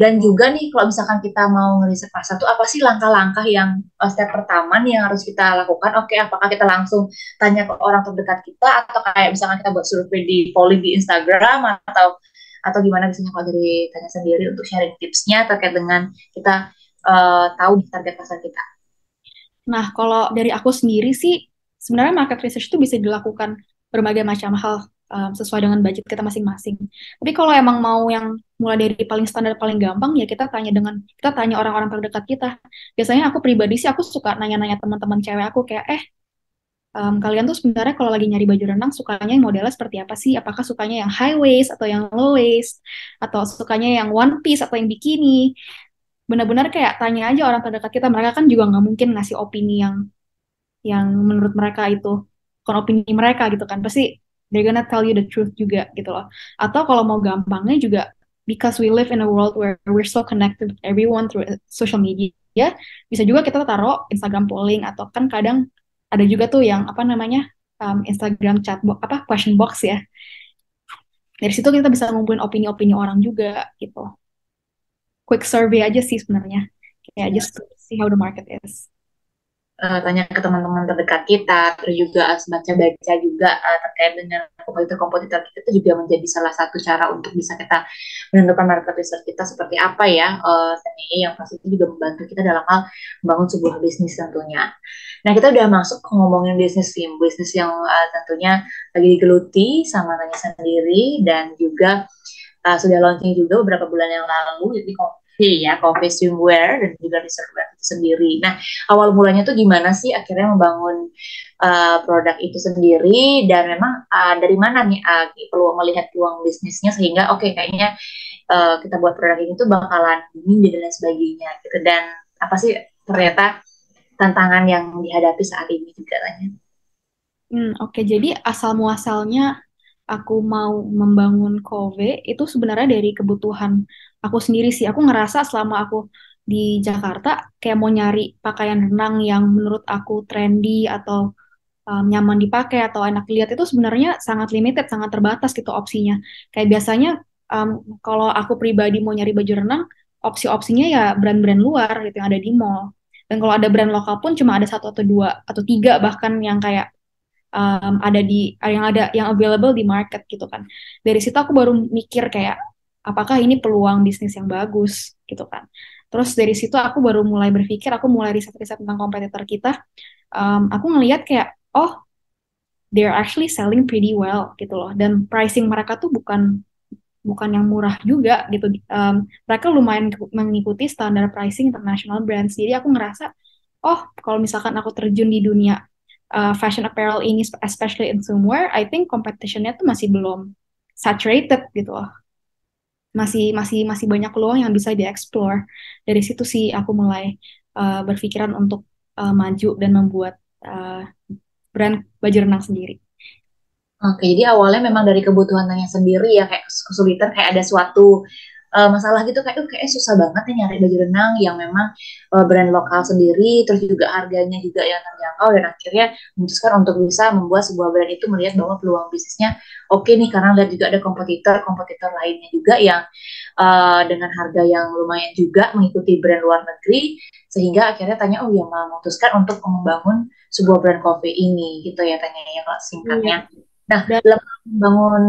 Dan juga nih kalau misalkan kita mau ngeriset pasar tuh apa sih langkah-langkah yang step pertama nih yang harus kita lakukan? Oke, apakah kita langsung tanya ke orang terdekat kita atau kayak misalkan kita buat survei di polling di Instagram atau gimana biasanya kalau dari Tanya sendiri untuk sharing tipsnya terkait dengan kita tahu di target pasar kita. Nah, kalau dari aku sendiri sih, sebenarnya market research itu bisa dilakukan berbagai macam hal sesuai dengan budget kita masing-masing. Tapi kalau emang mau yang mulai dari paling standar, paling gampang, ya kita tanya orang-orang terdekat kita. Biasanya aku pribadi sih, aku suka nanya-nanya teman-teman cewek aku kayak, kalian tuh sebenarnya kalau lagi nyari baju renang, sukanya yang modelnya seperti apa sih? Apakah sukanya yang high waist atau yang low waist? Atau sukanya yang one piece atau yang bikini? Benar-benar kayak tanya aja orang terdekat kita, mereka kan juga nggak mungkin ngasih opini yang menurut mereka itu bukan opini mereka gitu kan, pasti they're gonna tell you the truth juga gitu loh. Atau kalau mau gampangnya juga, because we live in a world where we're so connected with everyone through social media, bisa juga kita taruh Instagram polling, atau kan kadang ada juga tuh yang apa namanya, Instagram chat box, apa question box ya, dari situ kita bisa ngumpulin opini-opini orang juga gitu. Quick survey aja sih sebenarnya, kayak just to see how the market is. Tanya ke teman-teman terdekat kita, terus juga baca-baca juga terkait dengan kompetitor-kompetitor kita itu juga menjadi salah satu cara untuk bisa kita menentukan market research kita seperti apa ya, yang pasti itu juga membantu kita dalam hal membangun sebuah bisnis tentunya. Nah, kita udah masuk ke ngomongin bisnis sim, bisnis yang tentunya lagi digeluti sama Tanya sendiri dan juga sudah launching juga beberapa bulan yang lalu, jadi coffee swimwear dan juga reservewear itu sendiri. Nah, awal mulanya tuh gimana sih akhirnya membangun produk itu sendiri dan memang dari mana nih perlu melihat peluang bisnisnya sehingga oke kayaknya kita buat produk ini tuh bakalan ini dan lain sebagainya gitu dan apa sih ternyata tantangan yang dihadapi saat ini juga tanya. Oke, jadi asal muasalnya aku mau membangun Kove itu sebenarnya dari kebutuhan aku sendiri sih. Aku ngerasa selama aku di Jakarta kayak mau nyari pakaian renang yang menurut aku trendy atau nyaman dipakai atau enak dilihat itu sebenarnya sangat limited, sangat terbatas gitu opsinya. Kayak biasanya um, kalau aku pribadi mau nyari baju renang, opsi-opsinya ya brand-brand luar gitu yang ada di mall. Dan kalau ada brand lokal pun cuma ada satu atau dua atau tiga bahkan yang kayak ada yang available di market gitu kan. Dari situ aku baru mikir kayak apakah ini peluang bisnis yang bagus gitu kan. Terus dari situ aku baru mulai berpikir, aku mulai riset-riset tentang kompetitor kita. Aku ngelihat kayak, oh, they're actually selling pretty well gitu loh. Dan pricing mereka tuh bukan bukan yang murah juga gitu. Mereka lumayan mengikuti standar pricing international brands. Jadi aku ngerasa, oh, kalau misalkan aku terjun di dunia fashion apparel ini, especially in swimwear, I think competitionnya tuh masih belum saturated gitu loh. Masih banyak peluang yang bisa dieksplor. Dari situ sih aku mulai berpikiran untuk maju dan membuat uh, brand baju renang sendiri. Oke, jadi awalnya memang dari kebutuhan Tanya sendiri ya, kayak kesulitan, kayak ada suatu masalah gitu, kayak susah banget ya nyari baju renang yang memang brand lokal sendiri, terus juga harganya juga yang terjangkau, dan akhirnya memutuskan untuk bisa membuat sebuah brand itu melihat bahwa peluang bisnisnya oke nih, karena lihat juga ada kompetitor lainnya juga yang dengan harga yang lumayan juga mengikuti brand luar negeri, sehingga akhirnya Tanya, oh ya, memutuskan untuk membangun sebuah brand coffee ini, gitu ya Tanya ya, kalau Iya. singkatnya. Nah, Dan dalam membangun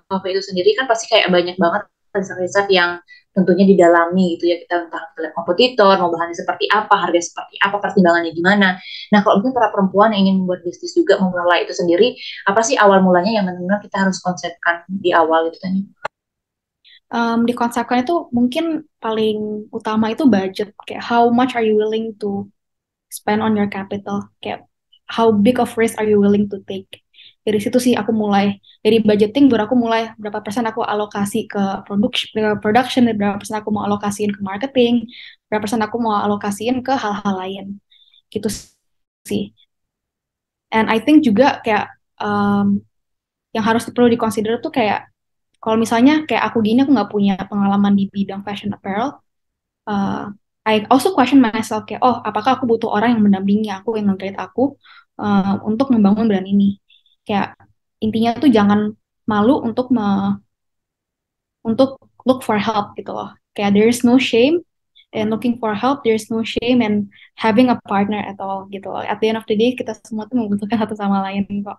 kafe itu sendiri kan pasti kayak banyak banget riset-riset yang tentunya didalami gitu ya, kita entah kita lihat kompetitor, mau bahannya seperti apa, harga seperti apa, pertimbangannya gimana. Nah, kalau mungkin para perempuan yang ingin membuat bisnis juga memulai itu sendiri, apa sih awal mulanya yang benar-benar kita harus konsepkan di awal gitu tanya? dikonsepkan itu mungkin paling utama itu budget. Kayak how much are you willing to spend on your capital? Kayak how big of risk are you willing to take? Dari situ sih aku mulai, dari budgeting baru aku mulai berapa persen aku alokasi ke production, berapa persen aku mau alokasiin ke marketing, berapa persen aku mau alokasiin ke hal-hal lain. Gitu sih. And I think juga kayak yang harus perlu dikonsider tuh kayak kalau misalnya kayak aku gini, aku nggak punya pengalaman di bidang fashion apparel. I also question myself kayak, oh, apakah aku butuh orang yang mendampingi aku, yang nge-guide aku untuk membangun brand ini. Kayak intinya tuh jangan malu untuk look for help gitu loh. Kayak there is no shame in looking for help, there is no shame in having a partner at all gitu loh. At the end of the day kita semua tuh membutuhkan satu sama lain kok.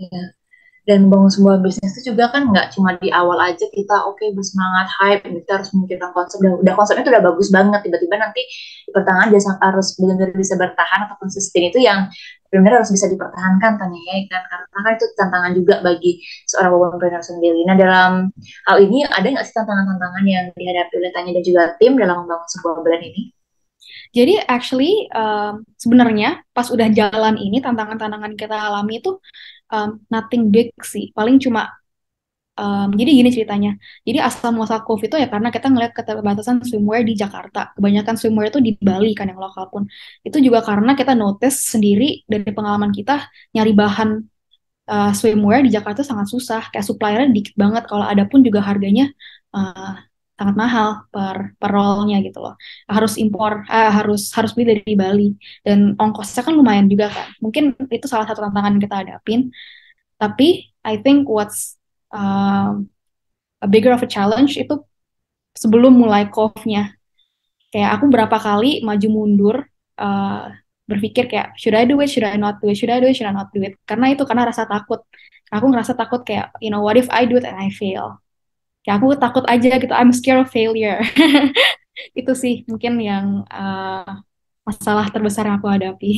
Iya. Dan membangun sebuah bisnis itu juga kan nggak cuma di awal aja kita oke bersemangat hype kita harus memikirkan konsep udah konsepnya itu udah bagus banget tiba-tiba nanti di pertengahan dia harus benar-benar bisa bertahan atau konsisten itu yang benar-benar harus bisa dipertahankan tanya ya kan karena kan itu tantangan juga bagi seorang womanpreneur sendiri. Nah dalam hal ini ada nggak sih tantangan-tantangan yang dihadapi oleh Tanya dan juga tim dalam membangun sebuah brand ini? Jadi actually sebenarnya pas udah jalan ini tantangan-tantangan kita alami itu nothing big sih. Paling cuma jadi gini ceritanya. Jadi asal muasal COVID itu ya karena kita ngeliat keterbatasan swimwear di Jakarta. Kebanyakan swimwear itu di Bali kan yang lokal pun. Itu juga karena kita notice sendiri dari pengalaman kita nyari bahan swimwear di Jakarta sangat susah. Kayak suppliernya dikit banget. Kalau ada pun juga harganya uh, sangat mahal per rollnya gitu loh. Harus impor, harus beli dari Bali. Dan ongkosnya kan lumayan juga kan. Mungkin itu salah satu tantangan yang kita hadapin. Tapi I think what's a bigger of a challenge itu sebelum mulai COVID-nya. Kayak aku berapa kali maju mundur uh, berpikir kayak should I do it, should I not do it, should I do it, should I not do it. Karena rasa takut. Aku ngerasa takut kayak what if I do it and I fail. Kayak aku takut aja gitu. I'm scared of failure. Itu sih mungkin yang masalah terbesar yang aku hadapi.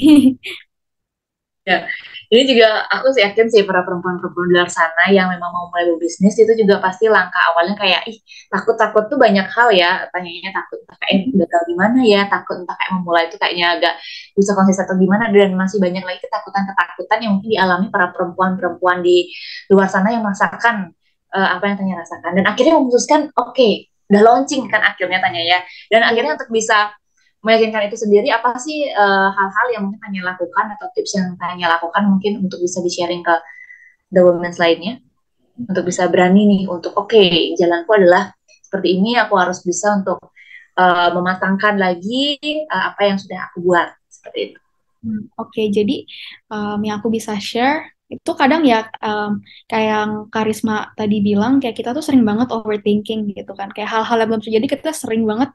Ya, ini juga aku sih yakin sih para perempuan-perempuan di luar sana yang memang mau mulai berbisnis itu juga pasti langkah awalnya kayak ih takut-takut tuh banyak hal ya tanyanya takut entah kayak gagal gimana ya takut entah kayak memulai itu kayaknya agak bisa konsisten atau gimana dan masih banyak lagi ketakutan-ketakutan yang mungkin dialami para perempuan-perempuan di luar sana yang merasakan apa yang Tanya rasakan dan akhirnya memutuskan oke, udah launching kan akhirnya Tanya ya dan akhirnya untuk bisa meyakinkan itu sendiri apa sih hal-hal yang mungkin Tanya lakukan atau tips yang Tanya lakukan mungkin untuk bisa di-sharing ke the women lainnya untuk bisa berani nih untuk oke, jalanku adalah seperti ini aku harus bisa untuk mematangkan lagi apa yang sudah aku buat seperti itu. Oke, jadi yang aku bisa share itu kadang ya kayak yang Karisma tadi bilang kayak kita tuh sering banget overthinking gitu kan. Kayak hal-hal yang belum terjadi kita sering banget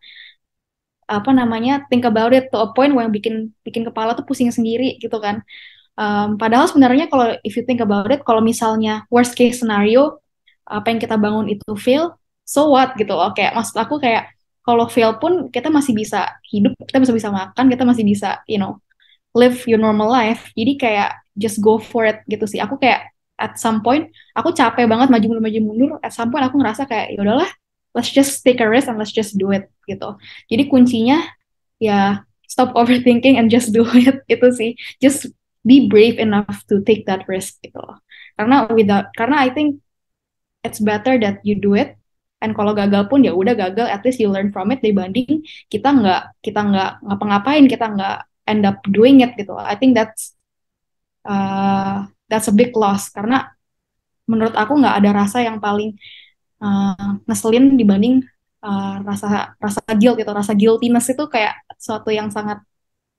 apa namanya think about it to a point yang bikin bikin kepala tuh pusing sendiri gitu kan. Padahal sebenarnya kalau if you think about it, kalau misalnya worst case scenario apa yang kita bangun itu fail, so what gitu loh. Kayak maksud aku kayak kalau fail pun kita masih bisa hidup, kita masih bisa makan, kita masih bisa live your normal life. Jadi kayak just go for it gitu sih. Aku kayak at some point aku capek banget maju mundur. At some point aku ngerasa kayak ya udahlah, let's just take a risk and let's just do it gitu. Jadi kuncinya ya stop overthinking and just do it itu sih. Just be brave enough to take that risk gitu loh. Karena I think it's better that you do it. And kalau gagal pun ya udah gagal, at least you learn from it dibanding kita nggak ngapa-ngapain, kita nggak end up doing it gitu. I think that's a big loss karena menurut aku nggak ada rasa yang paling ngeselin dibanding rasa rasa guilt gitu. Rasa guiltiness itu kayak sesuatu yang sangat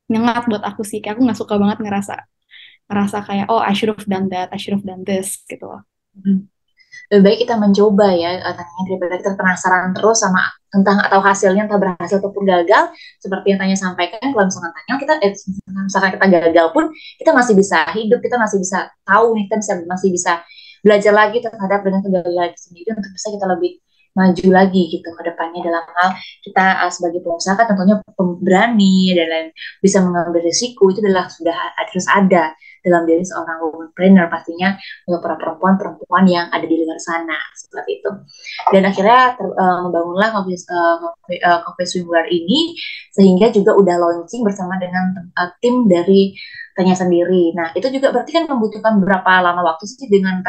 nyengat buat aku sih. Kayak aku nggak suka banget ngerasa kayak oh I should have done that, I should have done this gitu loh. Lebih baik kita mencoba ya Tanya daripada kita penasaran terus sama tentang atau hasilnya entah berhasil ataupun gagal seperti yang Tanya sampaikan kalau misalkan Tanya kita misalkan kita gagal pun kita masih bisa hidup kita masih bisa tahu nih kita masih bisa belajar lagi terhadap dengan kegagalan itu sendiri untuk bisa kita lebih maju lagi gitu ke depannya dalam hal kita sebagai pengusaha kan tentunya berani dan lain bisa mengambil risiko itu adalah sudah harus ada dalam diri seorang womanpreneur pastinya untuk para perempuan-perempuan yang ada di luar sana seperti itu. Dan akhirnya membangunlah Coffee Swimwear ini sehingga juga udah launching bersama dengan tim dari Tanya sendiri. Nah, itu juga berarti kan membutuhkan berapa lama waktu sih dengan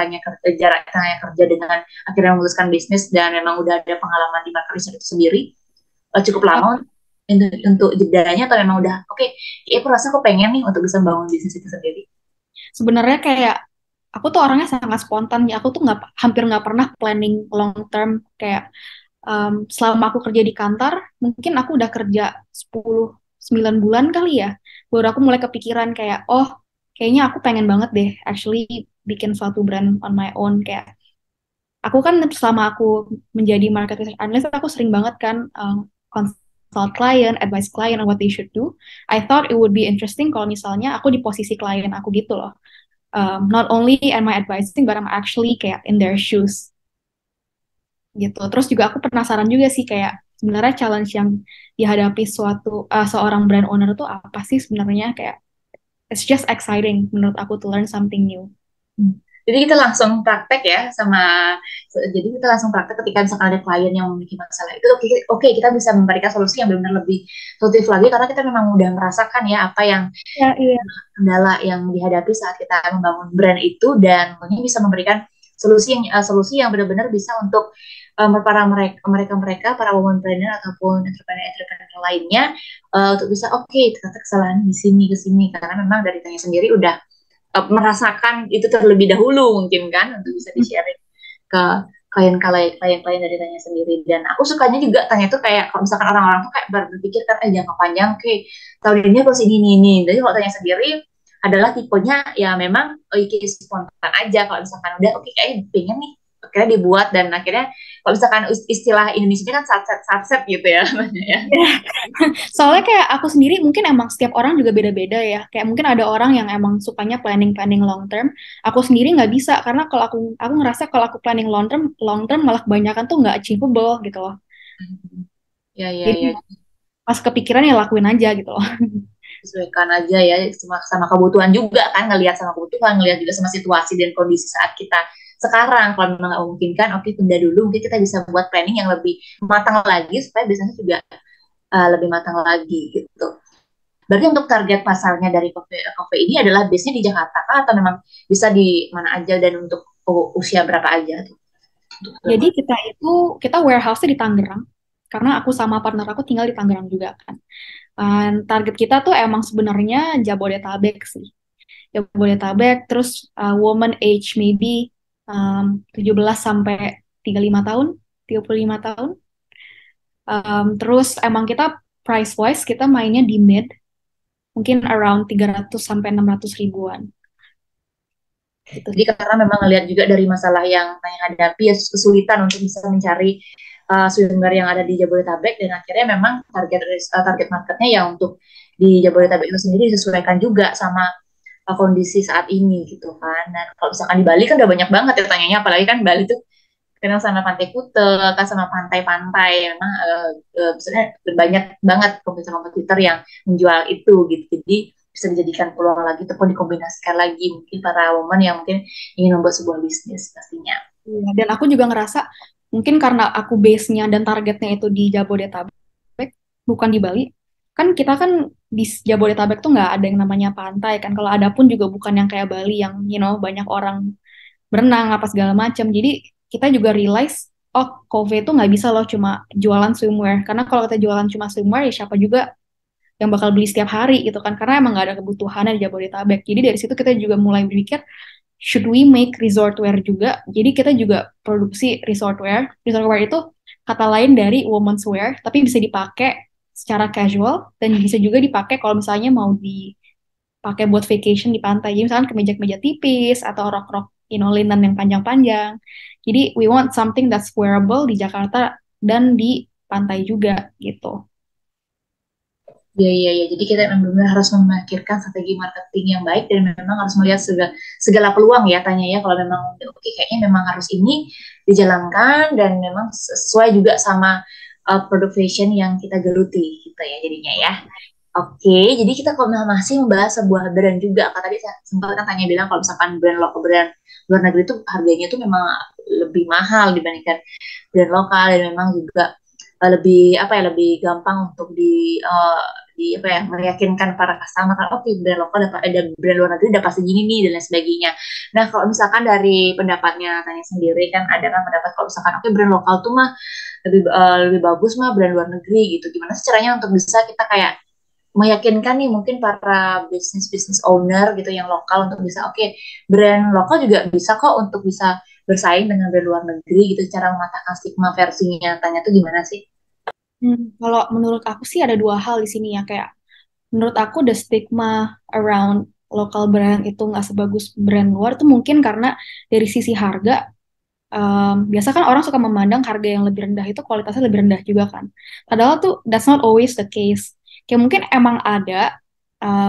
jarak Tanya kerja dengan akhirnya memutuskan bisnis dan memang udah ada pengalaman di market research itu sendiri. Cukup lama untuk jedanya atau memang udah oke, aku rasa aku pengen nih untuk bisa membangun bisnis itu sendiri. Sebenarnya kayak aku tuh orangnya sangat spontan ya. Aku tuh hampir nggak pernah planning long term kayak selama aku kerja di kantor, mungkin aku udah kerja 9 bulan kali ya. Baru aku mulai kepikiran kayak, oh kayaknya aku pengen banget deh actually bikin suatu brand on my own. Kayak aku kan selama aku menjadi market research analyst, aku sering banget kan consult client, advice client on what they should do. I thought it would be interesting kalau misalnya aku di posisi klien aku gitu loh. Not only am I advising, but I'm actually kayak in their shoes gitu. Terus juga aku penasaran juga sih kayak sebenarnya challenge yang dihadapi seorang brand owner itu apa sih sebenarnya kayak it's just exciting menurut aku to learn something new. Jadi kita langsung praktek ya jadi kita langsung praktek ketika misalkan ada klien yang memiliki masalah itu, oke, kita bisa memberikan solusi yang benar-benar lebih solutif lagi karena kita memang udah merasakan ya apa yang Ya, iya. kendala yang dihadapi saat kita membangun brand itu, dan tentunya bisa memberikan solusi yang benar-benar bisa untuk para mereka para woman-planner ataupun entrepreneur lainnya, untuk bisa ternyata kesalahan di sini ke sini karena memang dari tanya sendiri udah merasakan itu terlebih dahulu mungkin kan untuk bisa di-sharing ke klien-klien dari Tanya sendiri. Dan aku sukanya juga Tanya tuh kayak kalau misalkan orang-orang tuh kayak berpikir kan jangka panjang, tahun ini aku ini. Jadi kalau Tanya sendiri adalah tipenya ya memang spontan aja. Kalau misalkan udah kayak pengen nih akhirnya dibuat, dan akhirnya kalau misalkan istilah Indonesia kan satset gitu ya namanya ya. Soalnya kayak aku sendiri mungkin emang setiap orang juga beda-beda ya. Kayak mungkin ada orang yang emang sukanya planning long term. Aku sendiri nggak bisa karena kalau aku ngerasa kalau aku planning long term malah kebanyakan tuh nggak achievable gitu loh. Jadi Ya. pas kepikiran ya lakuin aja gitu loh. Sesuaikan aja ya sama kebutuhan juga kan, ngelihat sama kebutuhan, ngelihat juga sama situasi dan kondisi saat kita sekarang. Kalau memang nggak memungkinkan, tunda dulu, mungkin kita bisa buat planning yang lebih matang lagi supaya biasanya juga lebih matang lagi gitu. Berarti untuk target pasarnya dari kafe ini adalah biasanya di Jakarta kah, atau memang bisa di mana aja dan untuk usia berapa aja tuh? Jadi kita warehouse-nya di Tangerang karena aku sama partner aku tinggal di Tangerang juga kan. Target kita tuh emang sebenarnya Jabodetabek sih. Jabodetabek, terus woman age maybe 17 sampai 35 tahun, 35 tahun. Terus emang kita price wise kita mainnya di mid, mungkin around 300 sampai 600 ribuan. Gitu. Jadi karena memang ngelihat juga dari masalah yang Tanya hadapi ya, kesulitan untuk bisa mencari swimwear yang ada di Jabodetabek, dan akhirnya memang target marketnya ya untuk di Jabodetabek itu sendiri disesuaikan juga sama kondisi saat ini gitu kan. Dan kalau misalkan di Bali kan udah banyak banget ya tanyanya, apalagi kan Bali tuh kenal sama Pantai Kuta, kan sama pantai-pantai, memang maksudnya banyak banget kompetitor yang menjual itu gitu. Jadi bisa dijadikan peluang lagi ataupun dikombinasikan lagi mungkin para woman yang mungkin ingin membuat sebuah bisnis pastinya. Iya, dan aku juga ngerasa mungkin karena aku base-nya dan targetnya itu di Jabodetabek, bukan di Bali. Kan kita kan di Jabodetabek tuh nggak ada yang namanya pantai kan. Kalau ada pun juga bukan yang kayak Bali yang banyak orang berenang apa segala macam. Jadi kita juga realize, oh Cove itu nggak bisa loh cuma jualan swimwear. Karena kalau kita jualan cuma swimwear ya siapa juga yang bakal beli setiap hari gitu kan. Karena emang nggak ada kebutuhannya di Jabodetabek. Jadi dari situ kita juga mulai berpikir should we make resort wear juga? Jadi kita juga produksi resort wear. Resort wear itu kata lain dari women's wear, tapi bisa dipakai secara casual dan bisa juga dipakai kalau misalnya mau dipakai buat vacation di pantai. Jadi misalnya kemeja-kemeja tipis atau rok-rok linen yang panjang-panjang. Jadi we want something that's wearable di Jakarta dan di pantai juga gitu. Iya. Jadi kita benar-benar harus memikirkan strategi marketing yang baik, dan memang harus melihat segala peluang ya Tanya ya. Kalau memang kayaknya memang harus ini dijalankan dan memang sesuai juga sama produk fashion yang kita geluti gitu ya jadinya ya. Jadi kita kalau masih membahas sebuah brand juga, tadi saya sempat kan Tanya bilang kalau misalkan brand luar negeri itu harganya itu memang lebih mahal dibandingkan brand lokal, dan memang juga lebih gampang untuk di apa ya, meyakinkan para customer kan, brand lokal ada brand luar negeri dapat segini nih dan lain sebagainya. Nah kalau misalkan dari pendapatnya Tanya sendiri kan ada kan pendapat kalau misalkan brand lokal tuh mah lebih bagus mah brand luar negeri gitu. Gimana sih caranya untuk bisa kita kayak meyakinkan nih mungkin para bisnis owner gitu yang lokal untuk bisa oke, brand lokal juga bisa kok untuk bisa bersaing dengan brand luar negeri gitu. Cara mematahkan stigma versi nyatanya tuh gimana sih? Kalau menurut aku sih ada dua hal di sini ya, kayak menurut aku the stigma around local brand itu nggak sebagus brand luar tuh mungkin karena dari sisi harga. Biasa kan orang suka memandang harga yang lebih rendah itu kualitasnya lebih rendah juga kan. Padahal tuh that's not always the case. Kayak mungkin emang ada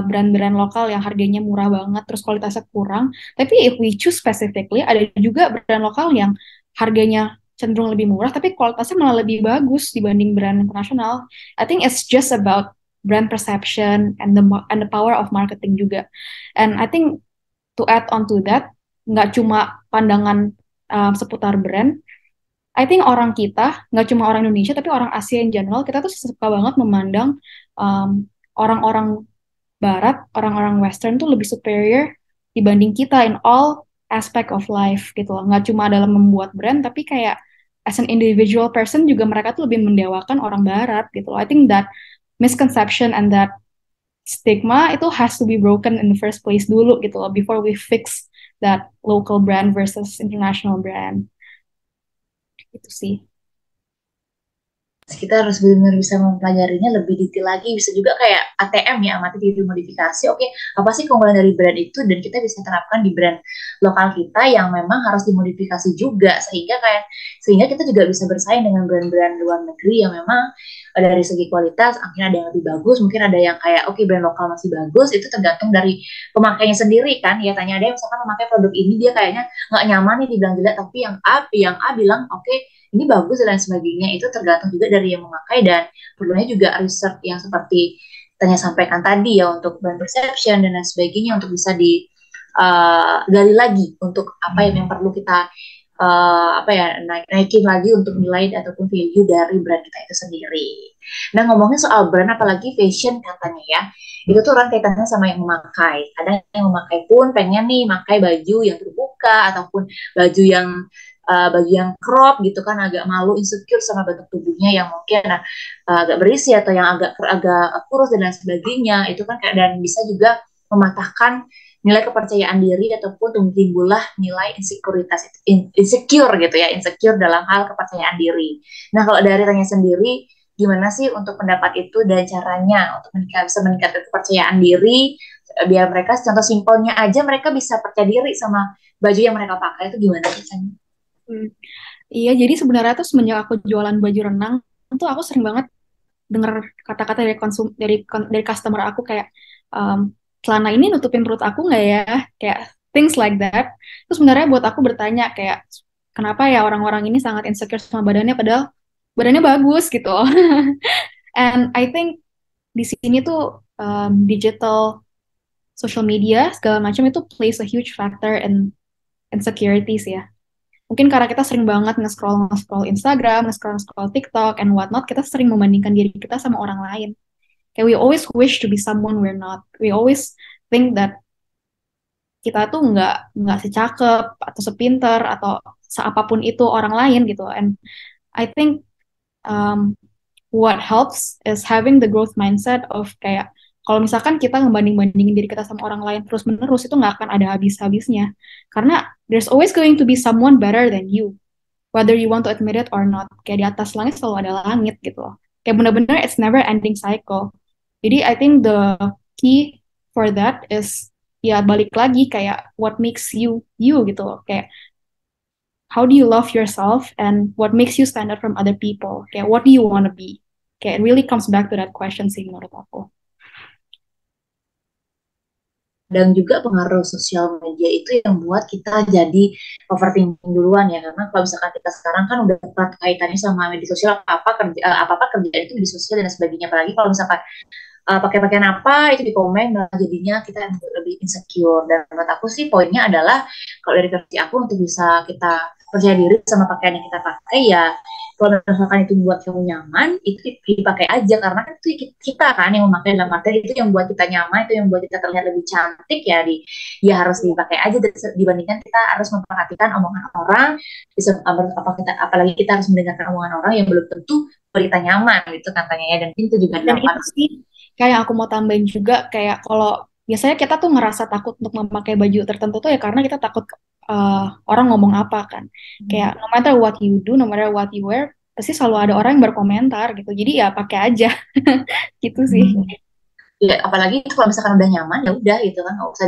brand-brand lokal yang harganya murah banget terus kualitasnya kurang. Tapi if we choose specifically, ada juga brand lokal yang harganya cenderung lebih murah tapi kualitasnya malah lebih bagus dibanding brand internasional. I think it's just about brand perception and the power of marketing juga. And I think to add on to that, nggak cuma pandangan seputar brand. I think orang kita, nggak cuma orang Indonesia, tapi orang Asia in general, kita tuh suka banget memandang orang-orang Barat, orang-orang Western tuh lebih superior dibanding kita in all aspect of life gitu loh. Nggak cuma dalam membuat brand, tapi kayak as an individual person juga mereka tuh lebih mendewakan orang Barat gitu loh. I think that misconception and that stigma itu has to be broken in the first place dulu gitu loh before we fix that local brand versus international brand itu sih. Kita harus benar-benar bisa mempelajarinya lebih detail lagi, bisa juga kayak ATM ya, amati diri modifikasi. Oke, apa sih keunggulan dari brand itu dan kita bisa terapkan di brand lokal kita yang memang harus dimodifikasi juga sehingga kita juga bisa bersaing dengan brand-brand luar negeri yang memang dari segi kualitas akhirnya ada yang lebih bagus, mungkin ada yang kayak oke, brand lokal masih bagus, itu tergantung dari pemakainya sendiri kan. Ya tanya ada yang misalkan memakai produk ini dia kayaknya nggak nyaman nih dibilang jelek, tapi yang A bilang oke, ini bagus dan sebagainya, itu tergantung juga dari yang memakai dan perlunya juga research yang seperti tanya sampaikan tadi ya untuk brand perception dan lain sebagainya untuk bisa digali lagi untuk apa yang perlu kita naikin lagi untuk nilai ataupun value dari brand kita itu sendiri. Nah ngomongin soal brand apalagi fashion katanya ya, itu tuh orang kaitannya sama yang memakai. Kadang yang memakai pun pengen nih pakai baju yang terbuka ataupun baju yang crop gitu kan, agak malu insecure sama bentuk tubuhnya yang mungkin agak berisi atau yang agak agak kurus dan lain sebagainya, itu kan dan bisa juga mematahkan nilai kepercayaan diri ataupun timbullah nilai insecure gitu ya, insecure dalam hal kepercayaan diri. Nah kalau dari Tanya sendiri gimana sih untuk pendapat itu dan caranya untuk bisa meningkatkan kepercayaan diri biar mereka contoh simpelnya aja mereka bisa percaya diri sama baju yang mereka pakai itu gimana sih Tanya? Hmm. Iya, jadi sebenarnya tuh semenjak aku jualan baju renang tuh aku sering banget denger kata-kata dari customer aku kayak um, celana ini nutupin perut aku nggak ya, kayak things like that. Terus sebenarnya buat aku bertanya kayak kenapa ya orang-orang ini sangat insecure sama badannya padahal badannya bagus gitu. And I think di sini tuh digital social media segala macam itu plays a huge factor in insecurities ya. Mungkin karena kita sering banget nge-scroll Instagram, nge-scroll TikTok, and whatnot, kita sering membandingkan diri kita sama orang lain. Kayak we always wish to be someone we're not. We always think that kita tuh nggak secakep atau sepinter atau seapapun itu orang lain gitu. And I think um, what helps is having the growth mindset of kayak kalau misalkan kita ngebanding-bandingin diri kita sama orang lain terus-menerus itu nggak akan ada habis-habisnya. Karena there's always going to be someone better than you, whether you want to admit it or not. Kayak di atas langit selalu ada langit gitu loh. Kayak bener-bener it's never ending cycle. Jadi I think the key for that is ya balik lagi kayak what makes you you gitu loh. Kayak how do you love yourself and what makes you stand out from other people? Kayak what do you want to be? Kayak it really comes back to that question sih menurut aku. Dan juga pengaruh sosial media itu yang buat kita jadi overthinking duluan ya, karena kalau misalkan kita sekarang kan udah erat kaitannya sama media sosial, apa kerjaan itu media sosial dan sebagainya, apalagi kalau misalkan pakai pakaian apa itu di komen, nah jadinya kita lebih insecure. Dan menurut aku sih poinnya adalah kalau dari versi aku untuk bisa kita percaya diri sama pakaian yang kita pakai ya, kalau misalkan itu buat kamu nyaman itu dipakai aja, karena kan itu kita kan yang memakai, dalam arti itu yang buat kita nyaman, itu yang buat kita terlihat lebih cantik ya, ya harus dipakai aja dibandingkan kita harus memperhatikan omongan orang, bisa apalagi kita harus mendengarkan omongan orang yang belum tentu buat kita nyaman gitu katanya ya, dan itu juga Dan dampak. itu sih kayak yang aku mau tambahin juga, kayak kalau biasanya kita tuh ngerasa takut untuk memakai baju tertentu tuh ya karena kita takut orang ngomong apa kan. Kayak no matter what you do, no matter what you wear, pasti selalu ada orang yang berkomentar gitu. Jadi ya pakai aja gitu sih. Ya, apalagi itu kalau misalkan udah nyaman ya udah gitu kan, nggak usah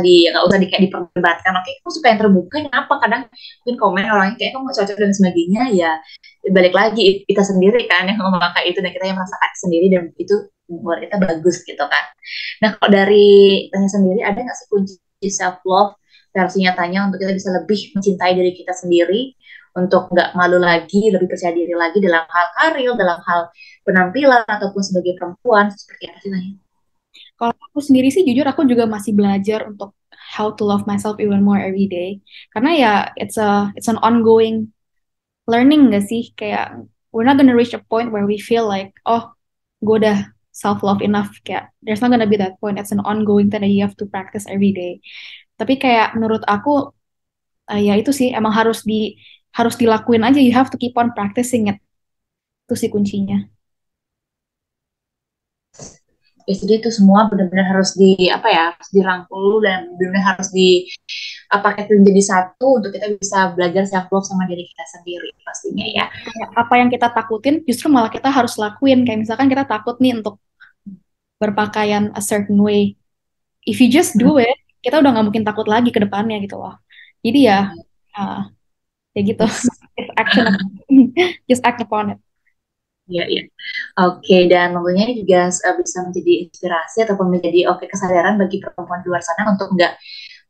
kayak diperdebatkan. Oke, kamu suka yang terbuka, kenapa? Kadang mungkin komen orangnya kayak kamu nggak cocok dan sebagainya, ya balik lagi kita sendiri kan yang memakai itu dan kita yang merasakan sendiri dan itu buat kita bagus gitu kan. Nah, kalau dari tanya sendiri, ada nggak sih kunci self love versi nyatanya untuk kita bisa lebih mencintai diri kita sendiri, untuk nggak malu lagi, lebih percaya diri lagi dalam hal karir, dalam hal penampilan ataupun sebagai perempuan, seperti apa sih Tanya? Kalau aku sendiri sih jujur aku juga masih belajar untuk how to love myself even more every day. Karena ya it's an ongoing learning gak sih? Kayak we're not gonna reach a point where we feel like oh gue udah self love enough. Kayak there's not gonna be that point. It's an ongoing thing that you have to practice every day. Tapi kayak menurut aku ya itu sih emang harus dilakuin aja. You have to keep on practicing it. Itu sih kuncinya. Ya, jadi itu semua benar-benar harus di apa ya, harus dirangkul dan benar-benar harus di apa itu menjadi satu untuk kita bisa belajar self love sama diri kita sendiri pastinya ya. Kayak apa yang kita takutin justru malah kita harus lakuin. Kayak misalkan kita takut nih untuk berpakaian a certain way. If you just do it, kita udah nggak mungkin takut lagi ke depannya gitu loh. Jadi ya, uh, ya gitu. Yes. Just action, just act upon it. Iya, iya. Oke, dan tentunya ini juga bisa menjadi inspirasi ataupun menjadi kesadaran bagi perempuan di luar sana untuk nggak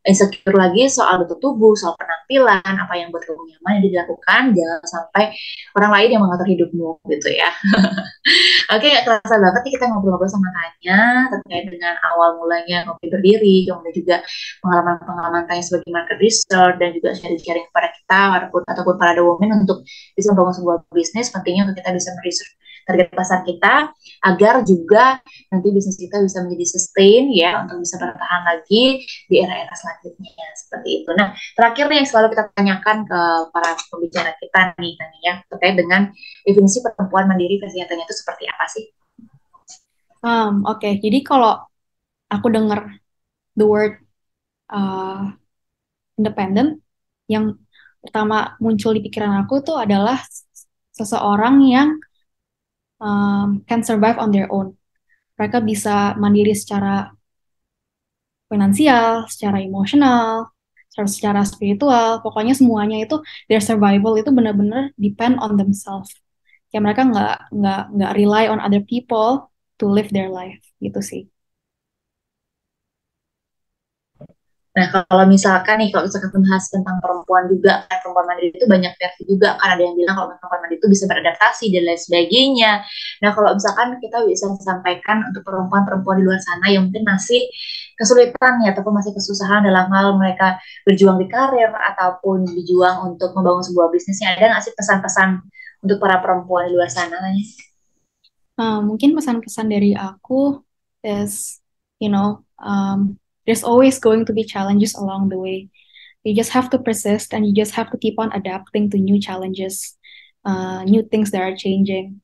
insecure lagi soal bentuk tubuh, soal penampilan, apa yang buat kamu nyaman yang dilakukan, jangan sampai orang lain yang mengatur hidupmu gitu ya. Oke, gak kerasa banget nih kita ngobrol-ngobrol sama Tanya terkait dengan awal mulanya Ngopi Berdiri, kemudian juga pengalaman-pengalaman Tanya sebagai market research dan juga sharing-sharing kepada kita ataupun para women untuk bisa membangun sebuah bisnis. Pentingnya untuk kita bisa meresearch target pasar kita agar juga nanti bisnis kita bisa menjadi sustain ya, untuk bisa bertahan lagi di era-era selanjutnya seperti itu. Nah, terakhir nih yang selalu kita tanyakan ke para pembicara kita nih Tanya ya, terkait dengan definisi perempuan mandiri versi nyatanya itu seperti apa sih? Oke. Jadi kalau aku dengar the word uh, independent, yang pertama muncul di pikiran aku tuh adalah seseorang yang can survive on their own. Mereka bisa mandiri secara finansial, secara emosional, secara spiritual. Pokoknya semuanya itu their survival itu benar-benar depend on themselves. Kayak mereka nggak rely on other people to live their life gitu sih. Nah, kalau misalkan membahas tentang perempuan juga, kan perempuan mandiri itu banyak versi juga, kan ada yang bilang kalau perempuan mandiri itu bisa beradaptasi dan lain sebagainya. Nah, kalau misalkan kita bisa sampaikan untuk perempuan-perempuan di luar sana yang mungkin masih kesulitan ya, ataupun masih kesusahan dalam hal mereka berjuang di karir, ataupun berjuang untuk membangun sebuah bisnisnya, ada nggak sih pesan-pesan untuk para perempuan di luar sana? Mungkin pesan-pesan dari aku is, you know, there's always going to be challenges along the way. You just have to persist and you just have to keep on adapting to new challenges, new things that are changing.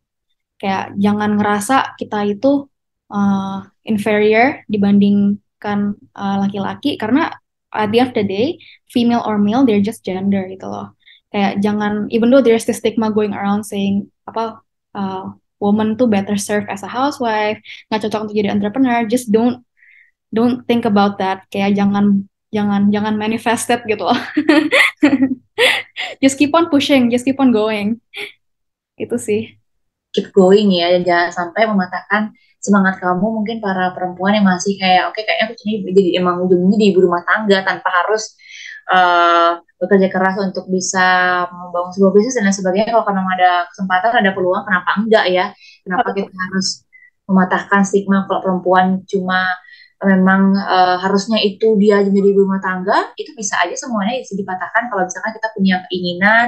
Kayak jangan ngerasa kita itu inferior dibandingkan laki-laki karena at the end of the day, female or male, they're just gender gitu loh. Kayak jangan, even though there's this stigma going around saying apa woman tuh better serve as a housewife, nggak cocok untuk jadi entrepreneur, just don't think about that. Kayak jangan manifest it gitu loh. Just keep on pushing, just keep on going. Itu sih. Keep going ya, dan jangan sampai mematahkan semangat kamu, mungkin para perempuan yang masih kayak oke, kayaknya aku jadi emang ujungnya di ibu rumah tangga tanpa harus bekerja keras untuk bisa membangun sebuah bisnis dan lain sebagainya. Kalau memang ada kesempatan, ada peluang, kenapa enggak ya, kenapa kita harus mematahkan stigma kalau perempuan cuma memang harusnya itu dia jadi ibu rumah tangga. Itu bisa aja semuanya bisa dipatahkan kalau misalkan kita punya keinginan,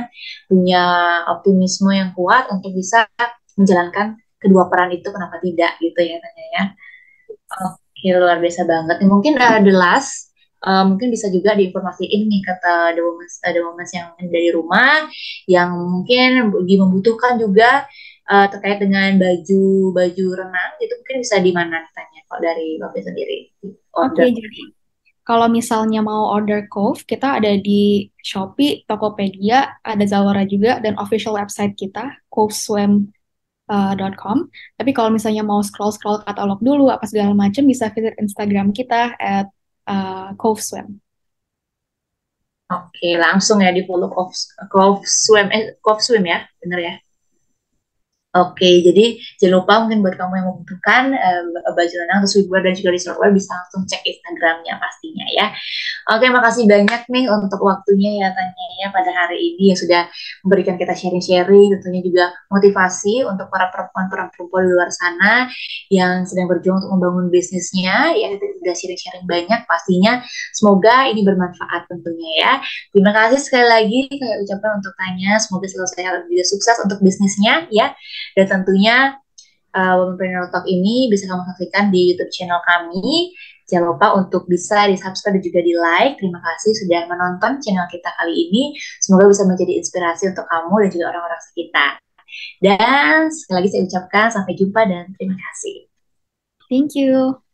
punya optimisme yang kuat untuk bisa menjalankan kedua peran itu, kenapa tidak gitu ya Tanya ya. Oke, luar biasa banget. Mungkin the last, mungkin bisa juga diinformasiin nih kata the women yang dari rumah yang mungkin membutuhkan juga terkait dengan baju renang gitu mungkin bisa di mana tanya kalau dari Bapak sendiri Oke, order. jadi kalau misalnya mau order Cove, kita ada di Shopee, Tokopedia, ada Zalora juga, dan official website kita, coveswim.com. Tapi kalau misalnya mau scroll-scroll katalog dulu, apa segala macam, bisa visit Instagram kita at coveswim. Oke, langsung ya di follow Cove Swim ya, bener ya? Oke, jadi jangan lupa mungkin buat kamu yang membutuhkan baju renang atau swimwear dan juga resortwear bisa langsung cek Instagramnya pastinya ya. Oke, makasih banyak nih untuk waktunya ya Tanya pada hari ini yang sudah memberikan kita sharing-sharing, tentunya juga motivasi untuk para perempuan-perempuan di luar sana yang sedang berjuang untuk membangun bisnisnya. Ya, kita sudah sharing-sharing banyak pastinya. Semoga ini bermanfaat tentunya ya. Terima kasih sekali lagi saya ucapkan untuk Tanya, semoga selalu sehat dan juga sukses untuk bisnisnya ya. Dan tentunya Womenpreneur Talk ini bisa kamu saksikan di YouTube channel kami. Jangan lupa untuk bisa di-subscribe dan juga di-like. Terima kasih sudah menonton channel kita kali ini. Semoga bisa menjadi inspirasi untuk kamu dan juga orang-orang sekitar. Dan sekali lagi saya ucapkan sampai jumpa dan terima kasih. Thank you.